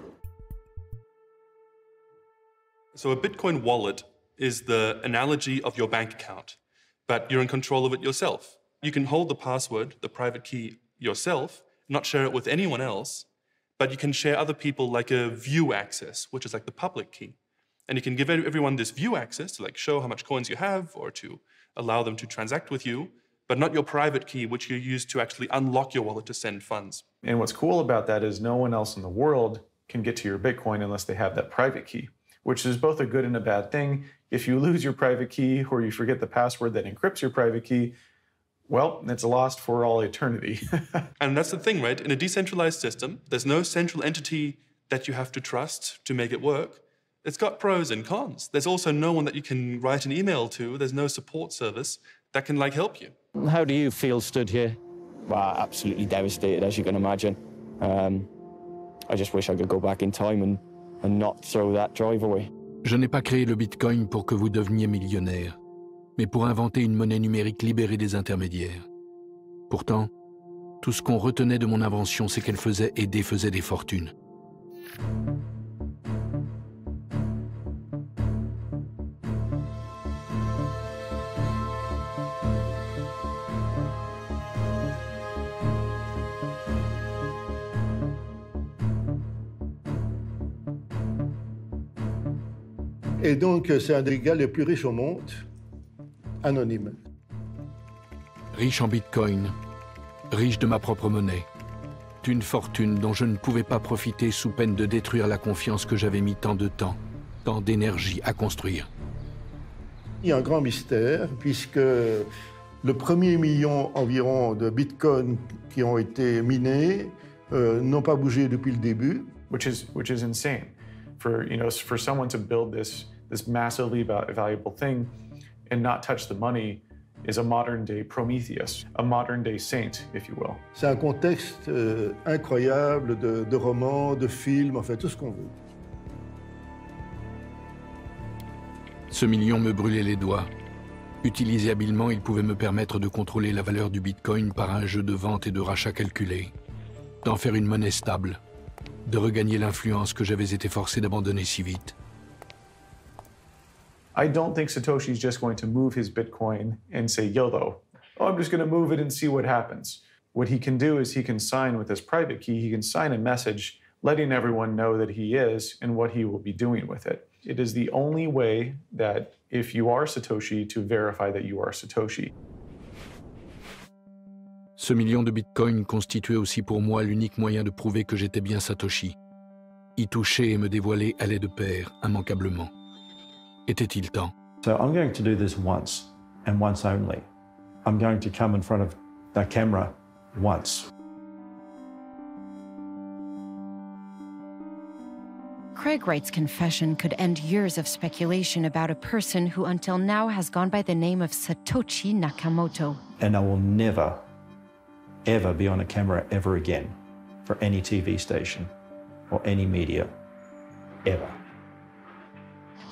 So a Bitcoin wallet is the analogy of your bank account, but you're in control of it yourself. You can hold the password, the private key, yourself, not share it with anyone else, but you can share other people like a view access, which is like the public key. And you can give everyone this view access to show how much coins you have or to allow them to transact with you, but not your private key, which you use to actually unlock your wallet to send funds. And what's cool about that is no one else in the world can get to your Bitcoin unless they have that private key, which is both a good and a bad thing. If you lose your private key or you forget the password that encrypts your private key, well, it's lost for all eternity. And that's the thing, right? In a decentralized system, there's no central entity that you have to trust to make it work. It's got pros and cons. There's also no one that you can write an email to. There's no support service that can help you. How do you feel stood here? Well, absolutely devastated, as you can imagine. I just wish I could go back in time and not throw that drive away. Je n'ai pas créé le Bitcoin pour que vous deveniez millionnaire, mais pour inventer une monnaie numérique libérée des intermédiaires. Pourtant, tout ce qu'on retenait de mon invention, c'est qu'elle faisait et défaisait des fortunes. Et donc, c'est un des gars les plus riches au monde, anonyme. Riche en bitcoin, riche de ma propre monnaie. Une fortune dont je ne pouvais pas profiter sous peine de détruire la confiance que j'avais mis tant de temps, tant d'énergie à construire. Il y a un grand mystère, puisque le premier million environ de bitcoins qui ont été minés n'ont pas bougé depuis le début. Which is insane. For someone to build this massively valuable thing and not touch the money is a modern-day Prometheus, a modern-day saint, if you will. C'est un contexte incroyable de romans, de films, enfin tout ce qu'on veut. Ce million me brûlait les doigts. Utilisé habilement, il pouvait me permettre de contrôler la valeur du bitcoin par un jeu de vente et de rachat calculé, d'en faire une monnaie stable, de regagner l'influence que j'avais été forcé d'abandonner si vite. I don't think Satoshi's just going to move his Bitcoin and say YOLO. Oh, I'm just going to move it and see what happens. What he can do is he can sign with his private key, he can sign a message letting everyone know that he is and what he will be doing with it. It is the only way that if you are Satoshi to verify that you are Satoshi. Ce million de bitcoins constituait aussi pour moi l'unique moyen de prouver que j'étais bien Satoshi. Y toucher et me dévoiler allait de pair, immanquablement. Était-il temps? So I'm going to do this once, and once only. I'm going to come in front of the camera once. Craig Wright's confession could end years of speculation about a person who until now has gone by the name of Satoshi Nakamoto. And I will never, ever be on a camera ever again for any TV station or any media, ever.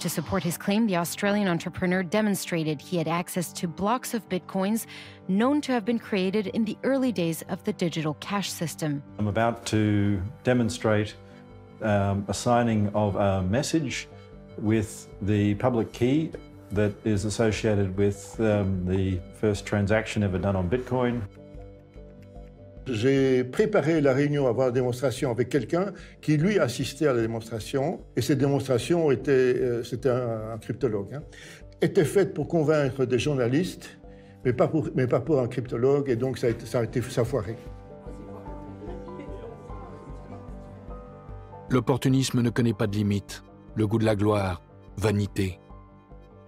To support his claim, the Australian entrepreneur demonstrated he had access to blocks of bitcoins known to have been created in the early days of the digital cash system. I'm about to demonstrate a signing of a message with the public key that is associated with the first transaction ever done on Bitcoin. J'ai préparé la réunion avant la démonstration avec quelqu'un qui, lui, assistait à la démonstration. Et cette démonstration c'était un cryptologue, hein, était faite pour convaincre des journalistes, mais pas pour un cryptologue, et donc ça a foiré. L'opportunisme ne connaît pas de limite. Le goût de la gloire, vanité.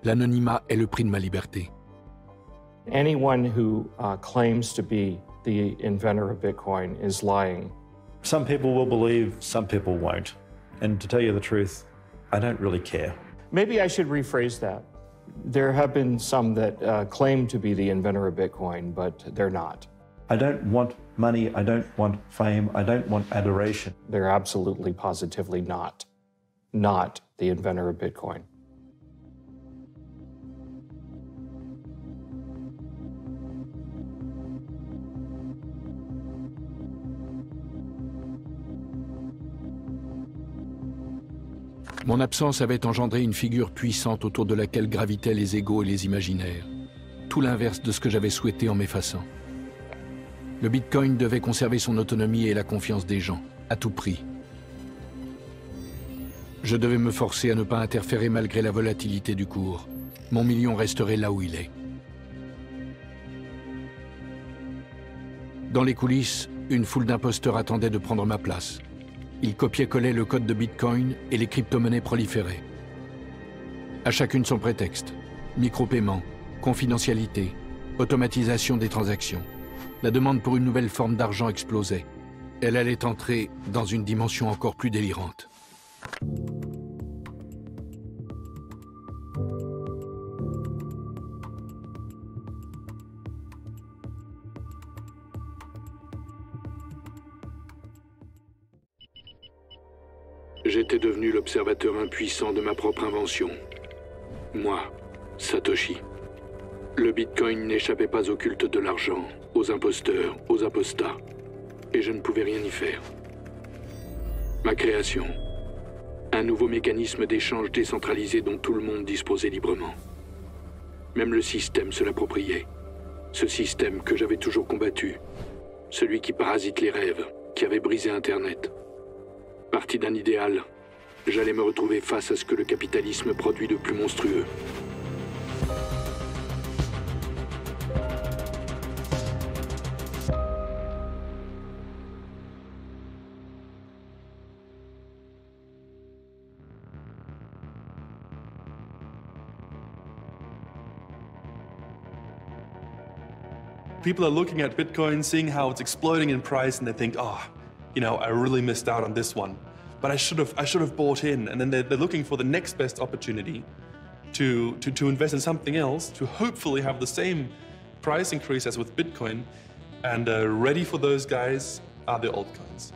L'anonymat est le prix de ma liberté. Anyone who claims to be the inventor of Bitcoin is lying. Some people will believe, some people won't. And to tell you the truth, I don't really care. Maybe I should rephrase that. There have been some that claim to be the inventor of Bitcoin, but they're not. I don't want money, I don't want fame, I don't want adoration. They're absolutely, positively not the inventor of Bitcoin. Mon absence avait engendré une figure puissante autour de laquelle gravitaient les égos et les imaginaires. Tout l'inverse de ce que j'avais souhaité en m'effaçant. Le Bitcoin devait conserver son autonomie et la confiance des gens, à tout prix. Je devais me forcer à ne pas interférer malgré la volatilité du cours. Mon million resterait là où il est. Dans les coulisses, une foule d'imposteurs attendait de prendre ma place. Ils copiaient-collaient le code de Bitcoin et les crypto-monnaies proliféraient. À chacune son prétexte. Micro-paiement, confidentialité, automatisation des transactions. La demande pour une nouvelle forme d'argent explosait. Elle allait entrer dans une dimension encore plus délirante. J'étais devenu l'observateur impuissant de ma propre invention. Moi, Satoshi. Le Bitcoin n'échappait pas au culte de l'argent, aux imposteurs, aux apostats. Et je ne pouvais rien y faire. Ma création. Un nouveau mécanisme d'échange décentralisé dont tout le monde disposait librement. Même le système se l'appropriait. Ce système que j'avais toujours combattu. Celui qui parasite les rêves, qui avait brisé Internet. Parti d'un idéal, j'allais me retrouver face à ce que le capitalisme produit de plus monstrueux. People are looking at Bitcoin, seeing how it's exploding in price, and they think, oh, you know, I really missed out on this one. But I should have bought in. And then they're looking for the next best opportunity to invest in something else, to hopefully have the same price increase as with Bitcoin. And ready for those guys are the altcoins.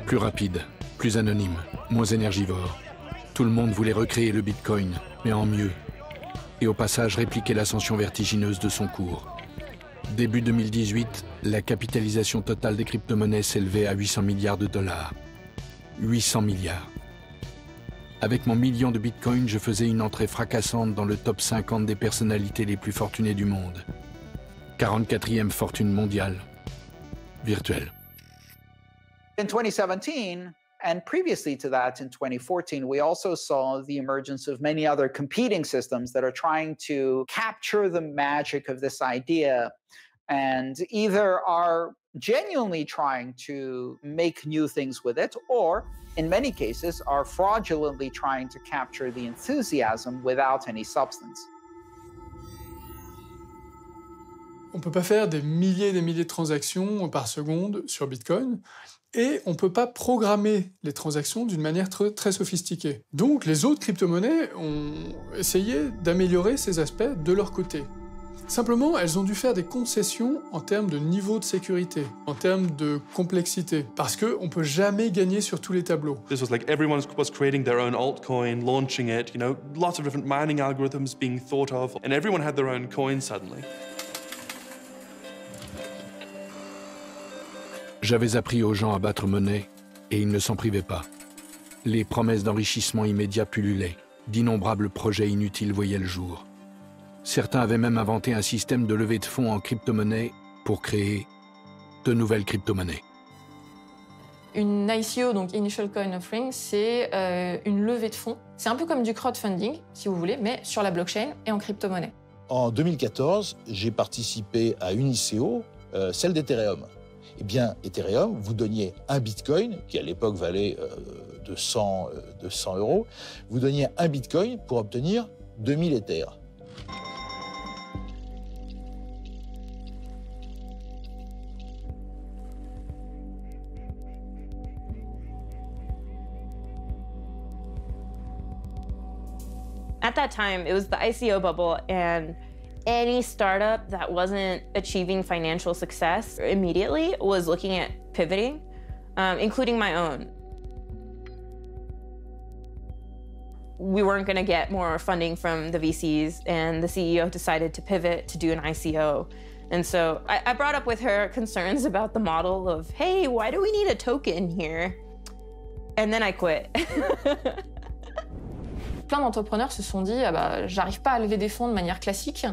Plus rapide, plus anonyme, moins énergivore. Tout le monde voulait recréer le Bitcoin, mais en mieux. Et au passage répliquer l'ascension vertigineuse de son cours. Début 2018, la capitalisation totale des crypto-monnaies s'élevait à 800 milliards de dollars. 800 milliards. Avec mon million de Bitcoin, je faisais une entrée fracassante dans le top 50 des personnalités les plus fortunées du monde. 44e fortune mondiale. Virtuelle. In 2017, and previously to that, in 2014, we also saw the emergence of many other competing systems that are trying to capture the magic of this idea and either are genuinely trying to make new things with it, or in many cases are fraudulently trying to capture the enthusiasm without any substance. On ne peut pas faire des milliers et des milliers de transactions par seconde sur Bitcoin. Et on ne peut pas programmer les transactions d'une manière très sophistiquée. Donc les autres crypto-monnaies ont essayé d'améliorer ces aspects de leur côté. Simplement, elles ont dû faire des concessions en termes de niveau de sécurité, en termes de complexité, parce qu'on ne peut jamais gagner sur tous les tableaux. This was like everyone was creating their own altcoin, launching it, you know, lots of different mining algorithms being thought of, and everyone had their own coin suddenly. J'avais appris aux gens à battre monnaie, et ils ne s'en privaient pas. Les promesses d'enrichissement immédiat pullulaient, d'innombrables projets inutiles voyaient le jour. Certains avaient même inventé un système de levée de fonds en crypto-monnaie pour créer de nouvelles crypto-monnaies. Une ICO, donc Initial Coin Offering, c'est une levée de fonds. C'est un peu comme du crowdfunding, si vous voulez, mais sur la blockchain et en crypto-monnaie. En 2014, j'ai participé à une ICO, celle d'Ethereum. Eh bien, Ethereum, vous donniez un Bitcoin, qui à l'époque valait 200 €, vous donniez un Bitcoin pour obtenir 2000 Ethers. At that time, it was the ICO bubble, and any startup that wasn't achieving financial success immediately was looking at pivoting, including my own. We weren't going to get more funding from the VCs, and the CEO decided to pivot to do an ICO. And so I brought up with her concerns about the model of, hey, why do we need a token here? And then I quit. Plein d'entrepreneurs se sont dit, ah bah, j'arrive pas à lever des fonds de manière classique,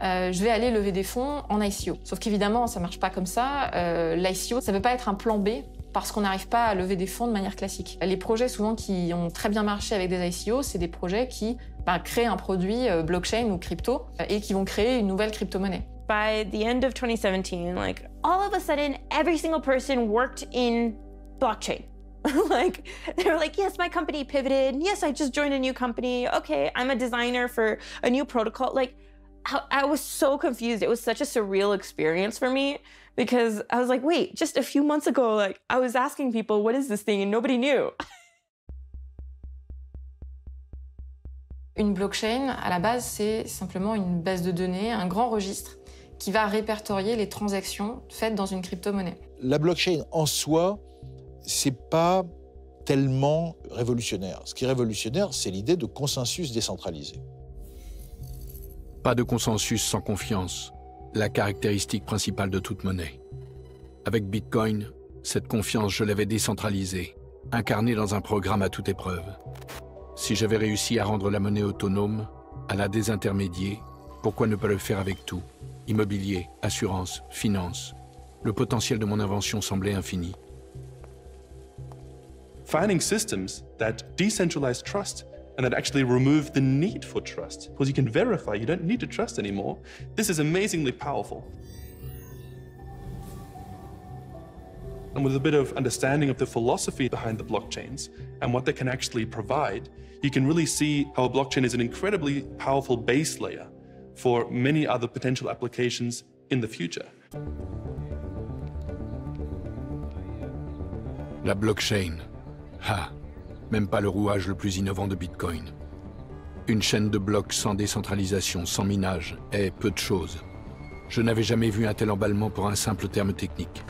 je vais aller lever des fonds en ICO. Sauf qu'évidemment, ça marche pas comme ça. L'ICO, ça peut pas être un plan B parce qu'on n'arrive pas à lever des fonds de manière classique. Les projets souvent qui ont très bien marché avec des ICO, c'est des projets qui créent un produit blockchain ou crypto et qui vont créer une nouvelle crypto-monnaie. By the end of 2017, like all of a sudden, every single person worked in blockchain. Like, they were like, yes, my company pivoted. Yes, I just joined a new company. Okay, I'm a designer for a new protocol. Like, I was so confused. It was such a surreal experience for me because I was like, wait, just a few months ago, like, I was asking people, what is this thing? And nobody knew. Une blockchain, à la base, c'est simplement une base de données, un grand registre qui va répertorier les transactions faites dans une crypto-monnaie. La blockchain en soi, c'est pas tellement révolutionnaire. Ce qui est révolutionnaire, c'est l'idée de consensus décentralisé. Pas de consensus sans confiance, la caractéristique principale de toute monnaie. Avec Bitcoin, cette confiance, je l'avais décentralisée, incarnée dans un programme à toute épreuve. Si j'avais réussi à rendre la monnaie autonome, à la désintermédier, pourquoi ne pas le faire avec tout? Immobilier, assurance, finance. Le potentiel de mon invention semblait infini. finding systems that decentralize trust and that actually remove the need for trust. Because you can verify, you don't need to trust anymore. This is amazingly powerful. And with a bit of understanding of the philosophy behind the blockchains and what they can actually provide, you can really see how a blockchain is an incredibly powerful base layer for many other potential applications in the future. La blockchain. Ah, même pas le rouage le plus innovant de Bitcoin. Une chaîne de blocs sans décentralisation, sans minage, est peu de choses. Je n'avais jamais vu un tel emballement pour un simple terme technique.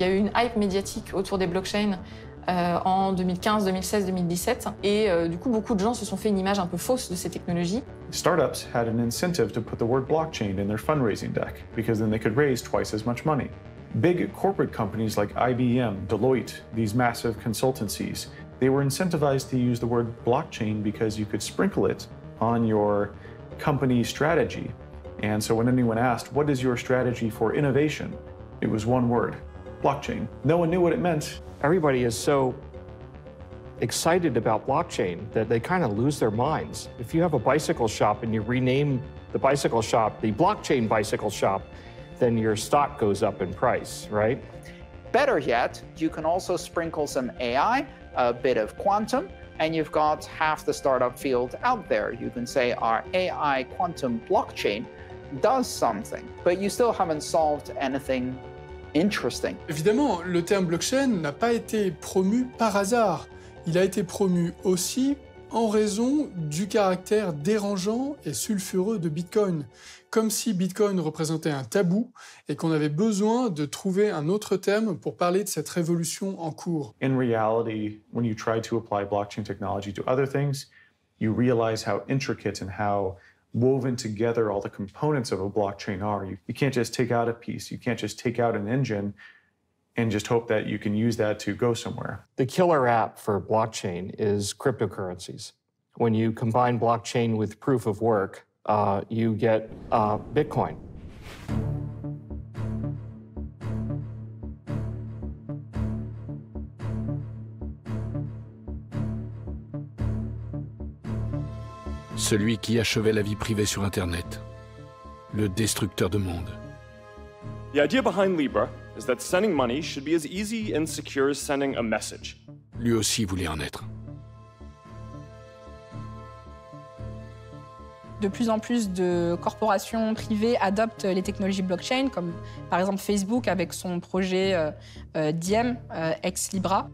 Il y a eu une hype médiatique autour des blockchains en 2015, 2016, 2017. Et du coup, beaucoup de gens se sont fait une image un peu fausse de ces technologies. Startups had an incentive to put the word blockchain in their fundraising deck, because then they could raise twice as much money. Big corporate companies like IBM, Deloitte, these massive consultancies, they were incentivized to use the word blockchain because you could sprinkle it on your company strategy. And so when anyone asked, what is your strategy for innovation? It was one word, blockchain. No one knew what it meant. Everybody is so excited about blockchain that they kind of lose their minds. If you have a bicycle shop and you rename the bicycle shop the blockchain bicycle shop, then your stock goes up in price, right? Better yet, you can also sprinkle some AI, a bit of quantum, and you've got half the startup field out there. You can say our AI quantum blockchain does something, but you still haven't solved anything interesting. Évidemment, le terme blockchain n'a pas été promu par hasard. Il a été promu aussi en raison du caractère dérangeant et sulfureux de Bitcoin. Comme si Bitcoin représentait un tabou et qu'on avait besoin de trouver un autre terme pour parler de cette révolution en cours. In reality, when you try to apply blockchain technology to other things, you realize how intricate and how woven together all the components of a blockchain are. You can't just take out a piece, you can't just take out an engine and just hope that you can use that to go somewhere. The killer app for blockchain is cryptocurrencies. When you combine blockchain with proof of work, you get Bitcoin. Celui qui achevait la vie privée sur Internet. Le destructeur de monde. The idea behind Libra is that sending money should be as easy and secure as sending a message. Lui aussi voulait en être. De plus en plus de corporations privées adoptent les technologies blockchain, comme par exemple Facebook avec son projet Diem, ex-Libra.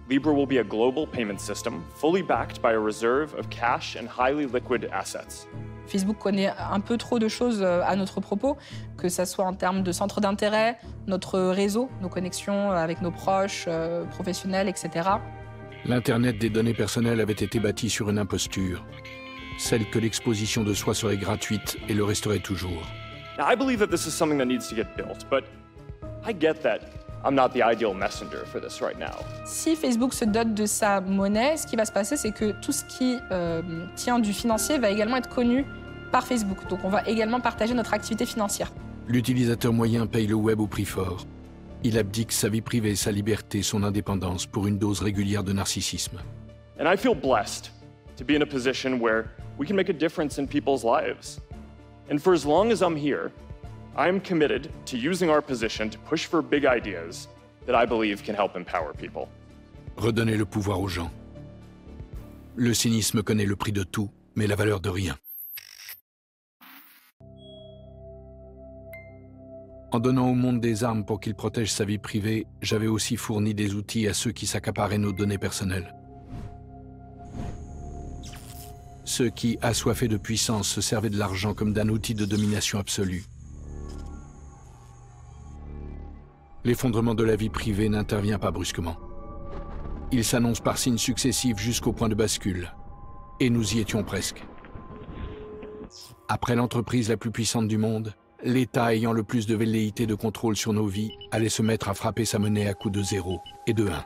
Libra will be a global payment system, fully backed by a reserve of cash and highly liquid assets. Facebook connaît un peu trop de choses à notre propos, que ce soit en termes de centre d'intérêt, notre réseau, nos connexions avec nos proches, professionnels, etc. L'Internet des données personnelles avait été bâti sur une imposture. Celle que l'exposition de soi serait gratuite et le resterait toujours. Now, I believe that this is something that needs to get built, but I get that I'm not the ideal messenger for this right now. Si Facebook se dote de sa monnaie, ce qui va se passer, c'est que tout ce qui tient du financier va également être connu par Facebook. Donc on va également partager notre activité financière. L'utilisateur moyen paye le web au prix fort. Il abdique sa vie privée, sa liberté, son indépendance pour une dose régulière de narcissisme. And I feel blessed to be in a position where we can make a difference in people's lives. And for as long as I'm here, I am committed to using our position to push for big ideas that I believe can help empower people. Redonner le pouvoir aux gens. Le cynisme connaît le prix de tout, mais la valeur de rien. En donnant au monde des armes pour qu'il protège sa vie privée, j'avais aussi fourni des outils à ceux qui s'accaparaient nos données personnelles. Ceux qui, assoiffés de puissance, se servaient de l'argent comme d'un outil de domination absolue. L'effondrement de la vie privée n'intervient pas brusquement. Il s'annonce par signes successifs jusqu'au point de bascule. Et nous y étions presque. Après l'entreprise la plus puissante du monde, l'État ayant le plus de velléité de contrôle sur nos vies allait se mettre à frapper sa monnaie à coups de 0 et de 1.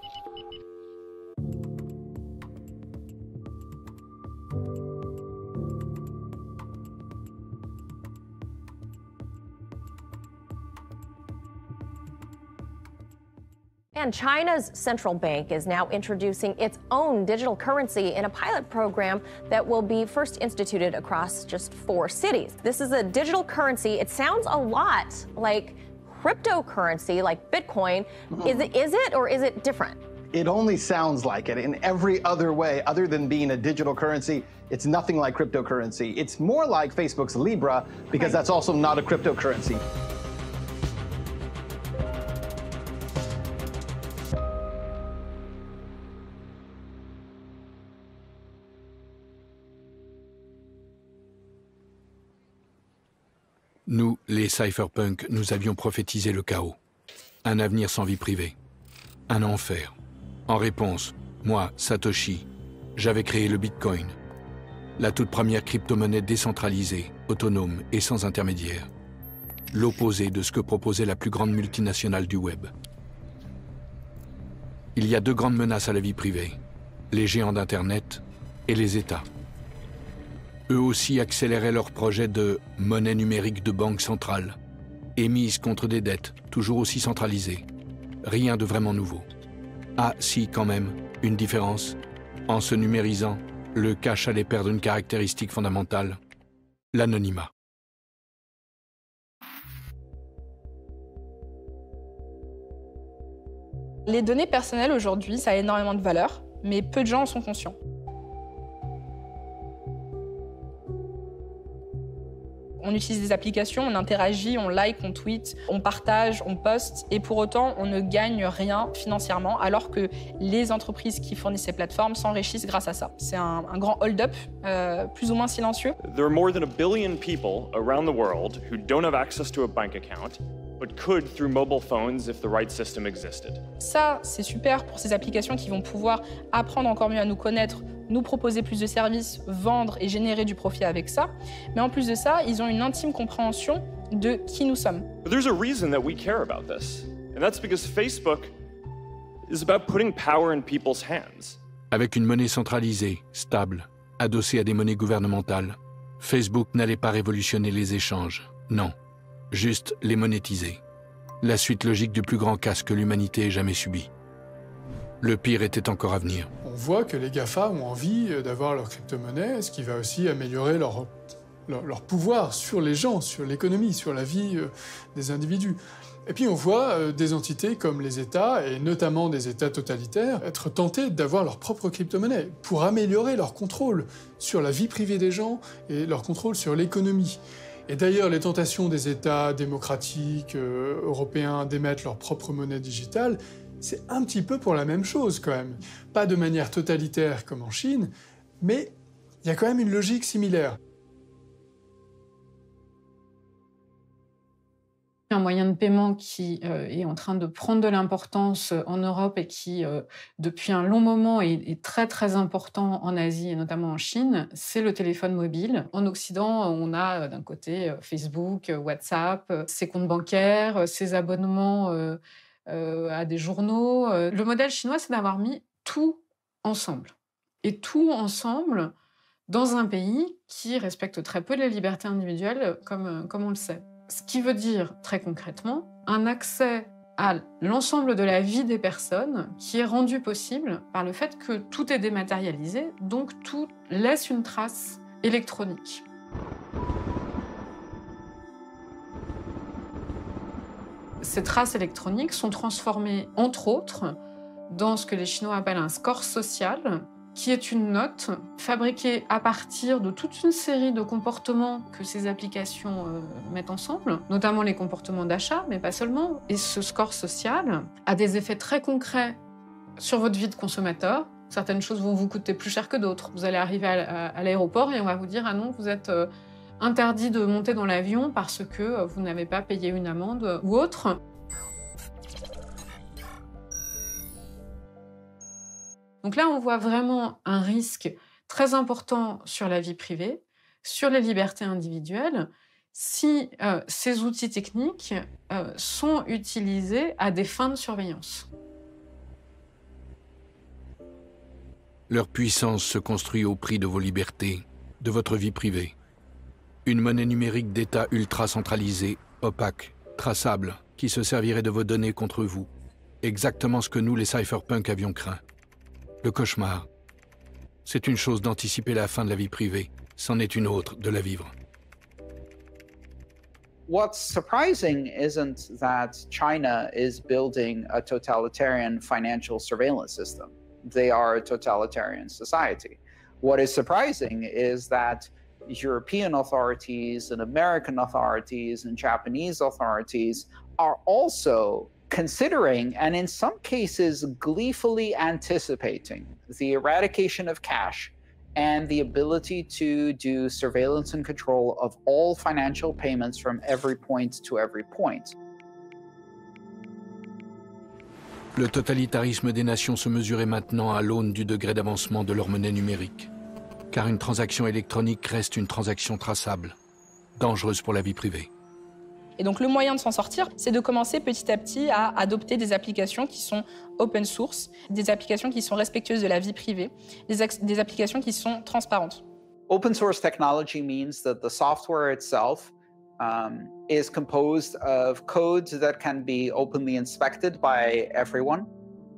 And China's central bank is now introducing its own digital currency in a pilot program that will be first instituted across just 4 cities. This is a digital currency. It sounds a lot like cryptocurrency, like Bitcoin. Is it or is it different? It only sounds like it. In every other way, other than being a digital currency, it's nothing like cryptocurrency. It's more like Facebook's Libra, because that's also not a cryptocurrency. Nous, les cypherpunks, nous avions prophétisé le chaos. Un avenir sans vie privée. Un enfer. En réponse, moi, Satoshi, j'avais créé le Bitcoin. La toute première crypto-monnaie décentralisée, autonome et sans intermédiaire. L'opposé de ce que proposait la plus grande multinationale du web. Il y a 2 grandes menaces à la vie privée. Les géants d'Internet et les États. Eux aussi accéléraient leur projet de monnaie numérique de banque centrale, émise contre des dettes toujours aussi centralisées. Rien de vraiment nouveau. Ah si, quand même, une différence. En se numérisant, le cash allait perdre une caractéristique fondamentale, l'anonymat. Les données personnelles aujourd'hui, ça a énormément de valeur, mais peu de gens en sont conscients. On utilise des applications, on interagit, on like, on tweet, on partage, on poste, et pour autant, on ne gagne rien financièrement, alors que les entreprises qui fournissent ces plateformes s'enrichissent grâce à ça. C'est un grand hold-up, plus ou moins silencieux. There are more than 1 billion people around the world who don't have access to a bank account, but could through mobile phones if the right system existed. Ça, c'est super pour ces applications qui vont pouvoir apprendre encore mieux à nous connaître, nous proposer plus de services, vendre et générer du profit avec ça. Mais en plus de ça, ils ont une intime compréhension de qui nous sommes. But there's a reason that we care about this, and that's because Facebook is about putting power in people's hands. Avec une monnaie centralisée, stable, adossée à des monnaies gouvernementales, Facebook n'allait pas révolutionner les échanges, non, juste les monétiser. La suite logique du plus grand casse que l'humanité ait jamais subi. Le pire était encore à venir. On voit que les GAFA ont envie d'avoir leur crypto-monnaie, ce qui va aussi améliorer leur pouvoir sur les gens, sur l'économie, sur la vie des individus. Et puis on voit des entités comme les États, et notamment des États totalitaires, être tentés d'avoir leur propre crypto-monnaie pour améliorer leur contrôle sur la vie privée des gens et leur contrôle sur l'économie. Et d'ailleurs, les tentations des États démocratiques européens d'émettre leur propre monnaie digitale, c'est un petit peu pour la même chose quand même. Pas de manière totalitaire comme en Chine, mais il y a quand même une logique similaire. Un moyen de paiement qui est en train de prendre de l'importance en Europe et qui, depuis un long moment, est très très important en Asie et notamment en Chine, c'est le téléphone mobile. En Occident, on a d'un côté Facebook, WhatsApp, ses comptes bancaires, ses abonnements à des journaux. Le modèle chinois, c'est d'avoir mis tout ensemble. Et tout ensemble dans un pays qui respecte très peu les libertés individuelles, comme on le sait. Ce qui veut dire, très concrètement, un accès à l'ensemble de la vie des personnes qui est rendu possible par le fait que tout est dématérialisé, donc tout laisse une trace électronique. Ces traces électroniques sont transformées, entre autres, dans ce que les Chinois appellent un score social, qui est une note fabriquée à partir de toute une série de comportements que ces applications mettent ensemble, notamment les comportements d'achat, mais pas seulement. Et ce score social a des effets très concrets sur votre vie de consommateur. Certaines choses vont vous coûter plus cher que d'autres. Vous allez arriver à l'aéroport et on va vous dire « Ah non, vous êtes interdit de monter dans l'avion parce que vous n'avez pas payé une amende ou autre ». Donc là, on voit vraiment un risque très important sur la vie privée, sur les libertés individuelles, si ces outils techniques sont utilisés à des fins de surveillance. Leur puissance se construit au prix de vos libertés, de votre vie privée. Une monnaie numérique d'État ultra centralisée, opaque, traçable, qui se servirait de vos données contre vous. Exactement ce que nous, les cypherpunks, avions craint. Le cauchemar. C'est une chose d'anticiper la fin de la vie privée, c'en est une autre de la vivre. What's surprising isn't that China is building a totalitarian financial surveillance system. They are a totalitarian society. What is surprising is that European authorities and American authorities and Japanese authorities are also considering, and in some cases gleefully anticipating, the eradication of cash and the ability to do surveillance and control of all financial payments from every point to every point. Le totalitarisme des nations se mesurait maintenant à l'aune du degré d'avancement de leur monnaie numérique. Car une transaction électronique reste une transaction traçable, dangereuse pour la vie privée. Et donc le moyen de s'en sortir, c'est de commencer petit à petit à adopter des applications qui sont open source, des applications qui sont respectueuses de la vie privée, des applications qui sont transparentes. Open source technology means that the software itself is composed of codes that can be openly inspected by everyone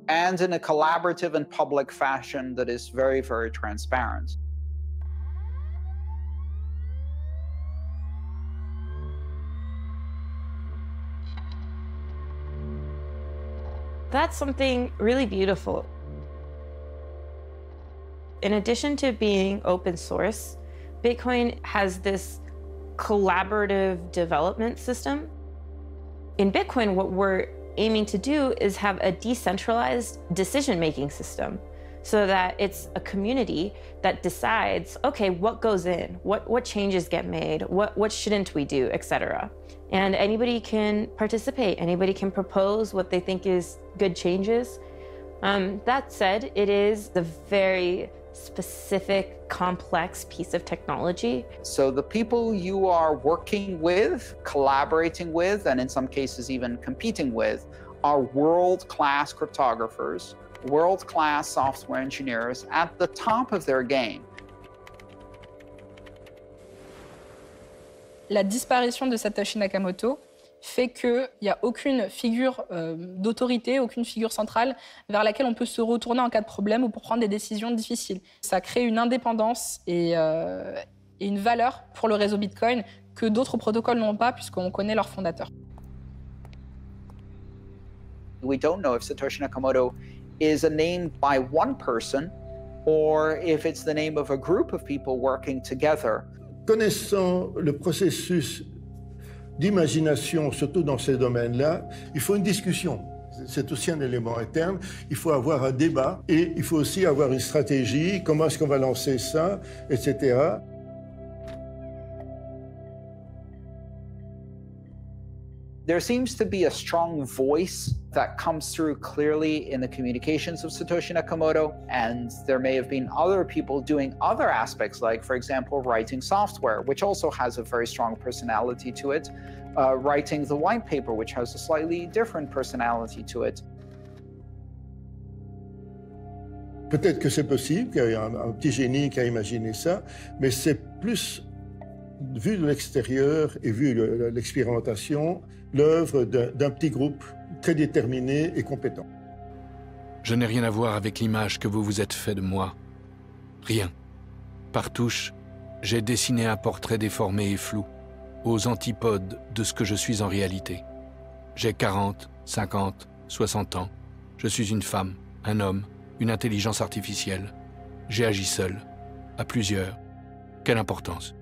and in a collaborative and public fashion that is very, very transparent. That's something really beautiful. In addition to being open source, Bitcoin has this collaborative development system. In Bitcoin, what we're aiming to do is have a decentralized decision-making system so that it's a community that decides, okay, what goes in, what changes get made, what shouldn't we do, etc. And anybody can participate, anybody can propose what they think is good changes. That said, it is a very specific, complex piece of technology. So the people you are working with, collaborating with, and in some cases even competing with, are world-class cryptographers, world-class software engineers at the top of their game. La disparition de Satoshi Nakamoto fait qu'il n'y a aucune figure d'autorité, aucune figure centrale vers laquelle on peut se retourner en cas de problème ou pour prendre des décisions difficiles. Ça crée une indépendance et une valeur pour le réseau Bitcoin que d'autres protocoles n'ont pas puisqu'on connaît leurs fondateurs. We don't know if Satoshi Nakamoto is a name by one person or if it's the name of a group of people working together. Connaissant le processus d'imagination, surtout dans ces domaines-là, il faut une discussion. C'est aussi un élément interne. Il faut avoir un débat et il faut aussi avoir une stratégie. Comment est-ce qu'on va lancer ça, etc. There seems to be a strong voice that comes through clearly in the communications of Satoshi Nakamoto, and there may have been other people doing other aspects, like, for example, writing software, which also has a very strong personality to it, writing the white paper, which has a slightly different personality to it. Peut-être que c'est possible, qu'il y a un petit génie qui a imaginé ça, mais c'est plus, vu de l'extérieur et vu l'expérimentation, l'œuvre d'un petit groupe très déterminé et compétent. Je n'ai rien à voir avec l'image que vous vous êtes fait de moi. Rien. Par touche, j'ai dessiné un portrait déformé et flou, aux antipodes de ce que je suis en réalité. J'ai 40, 50, 60 ans. Je suis une femme, un homme, une intelligence artificielle. J'ai agi seul, à plusieurs. Quelle importance?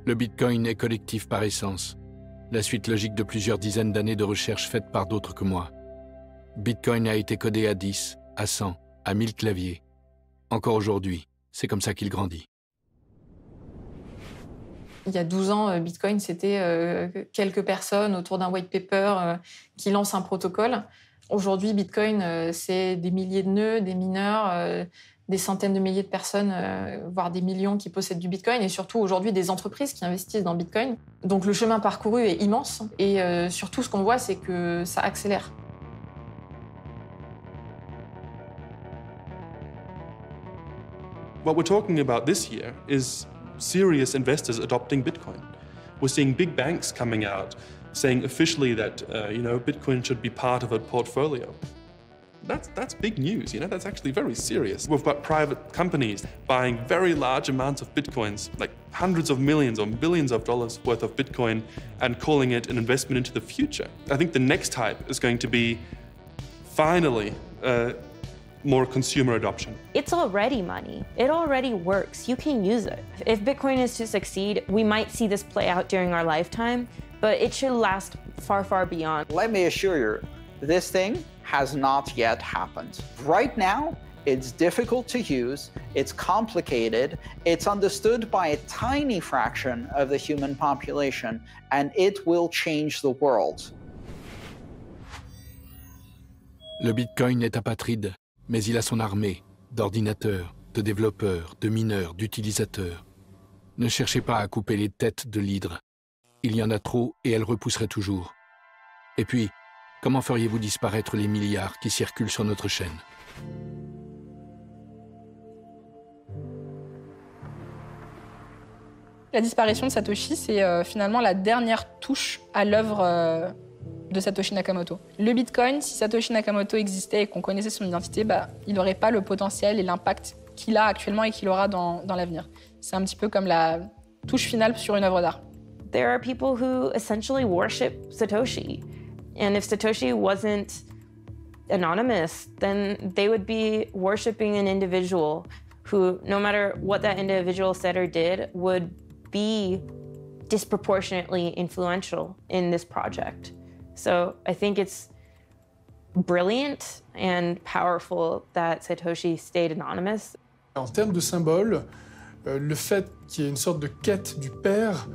Le Bitcoin est collectif par essence, la suite logique de plusieurs dizaines d'années de recherche faites par d'autres que moi. Bitcoin a été codé à 10, à 100, à 1000 claviers. Encore aujourd'hui, c'est comme ça qu'il grandit. Il y a 12 ans, Bitcoin, c'était quelques personnes autour d'un white paper qui lancent un protocole. Aujourd'hui, Bitcoin, c'est des milliers de nœuds, des mineurs, des centaines de milliers de personnes, voire des millions qui possèdent du Bitcoin, et surtout aujourd'hui des entreprises qui investissent dans Bitcoin. Donc le chemin parcouru est immense, et surtout ce qu'on voit, c'est que ça accélère. What we're talking about this year is serious investors adopting Bitcoin. We're seeing big banks coming out saying officially that Bitcoin should be part of a portfolio. That's big news, that's actually very serious. We've got private companies buying very large amounts of Bitcoins, like hundreds of millions or billions of dollars worth of Bitcoin, and calling it an investment into the future. I think the next type is going to be finally more consumer adoption. It's already money. It already works. You can use it. If Bitcoin is to succeed, we might see this play out during our lifetime, but it should last far, far beyond. Let me assure you, this thing has not yet happened. Right now, it's difficult to use, it's complicated, it's understood by a tiny fraction of the human population, and it will change the world. Le Bitcoin est apatride, mais il a son armée d'ordinateurs, de développeurs, de mineurs, d'utilisateurs. Ne cherchez pas à couper les têtes de l'hydre. Il y en a trop et elle repousserait toujours. Et puis, comment feriez-vous disparaître les milliards qui circulent sur notre chaîne? La disparition de Satoshi, c'est finalement la dernière touche à l'œuvre de Satoshi Nakamoto. Le Bitcoin, si Satoshi Nakamoto existait et qu'on connaissait son identité, il n'aurait pas le potentiel et l'impact qu'il a actuellement et qu'il aura dans l'avenir. C'est un petit peu comme la touche finale sur une œuvre d'art. There are people who essentially worship Satoshi. And if Satoshi wasn't anonymous, then they would be worshiping an individual who, no matter what that individual said or did, would be disproportionately influential in this project. So I think it's brilliant and powerful that Satoshi stayed anonymous. En termes de symbole, le fait qu'il y ait une sorte de quête du père,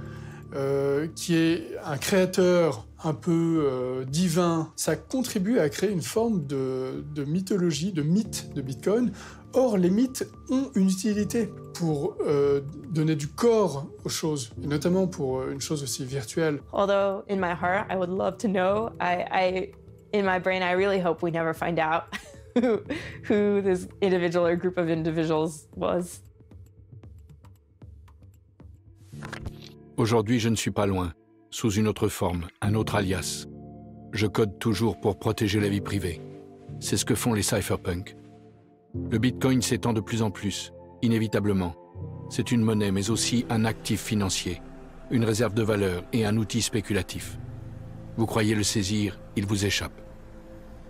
qui est un créateur un peu divin, ça contribue à créer une forme de mythologie, de mythe de Bitcoin. Or, les mythes ont une utilité pour donner du corps aux choses, et notamment pour une chose aussi virtuelle. Although, in my heart, I would love to know, in my brain, I really hope we never find out who this individual or group of individuals was. Aujourd'hui, je ne suis pas loin, sous une autre forme, un autre alias. Je code toujours pour protéger la vie privée. C'est ce que font les cypherpunks. Le Bitcoin s'étend de plus en plus, inévitablement. C'est une monnaie, mais aussi un actif financier, une réserve de valeur et un outil spéculatif. Vous croyez le saisir, il vous échappe.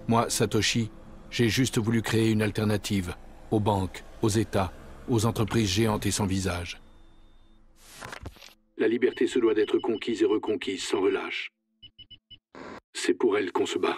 Moi, Satoshi, j'ai juste voulu créer une alternative aux banques, aux États, aux entreprises géantes et sans visage. La liberté se doit d'être conquise et reconquise sans relâche. C'est pour elle qu'on se bat.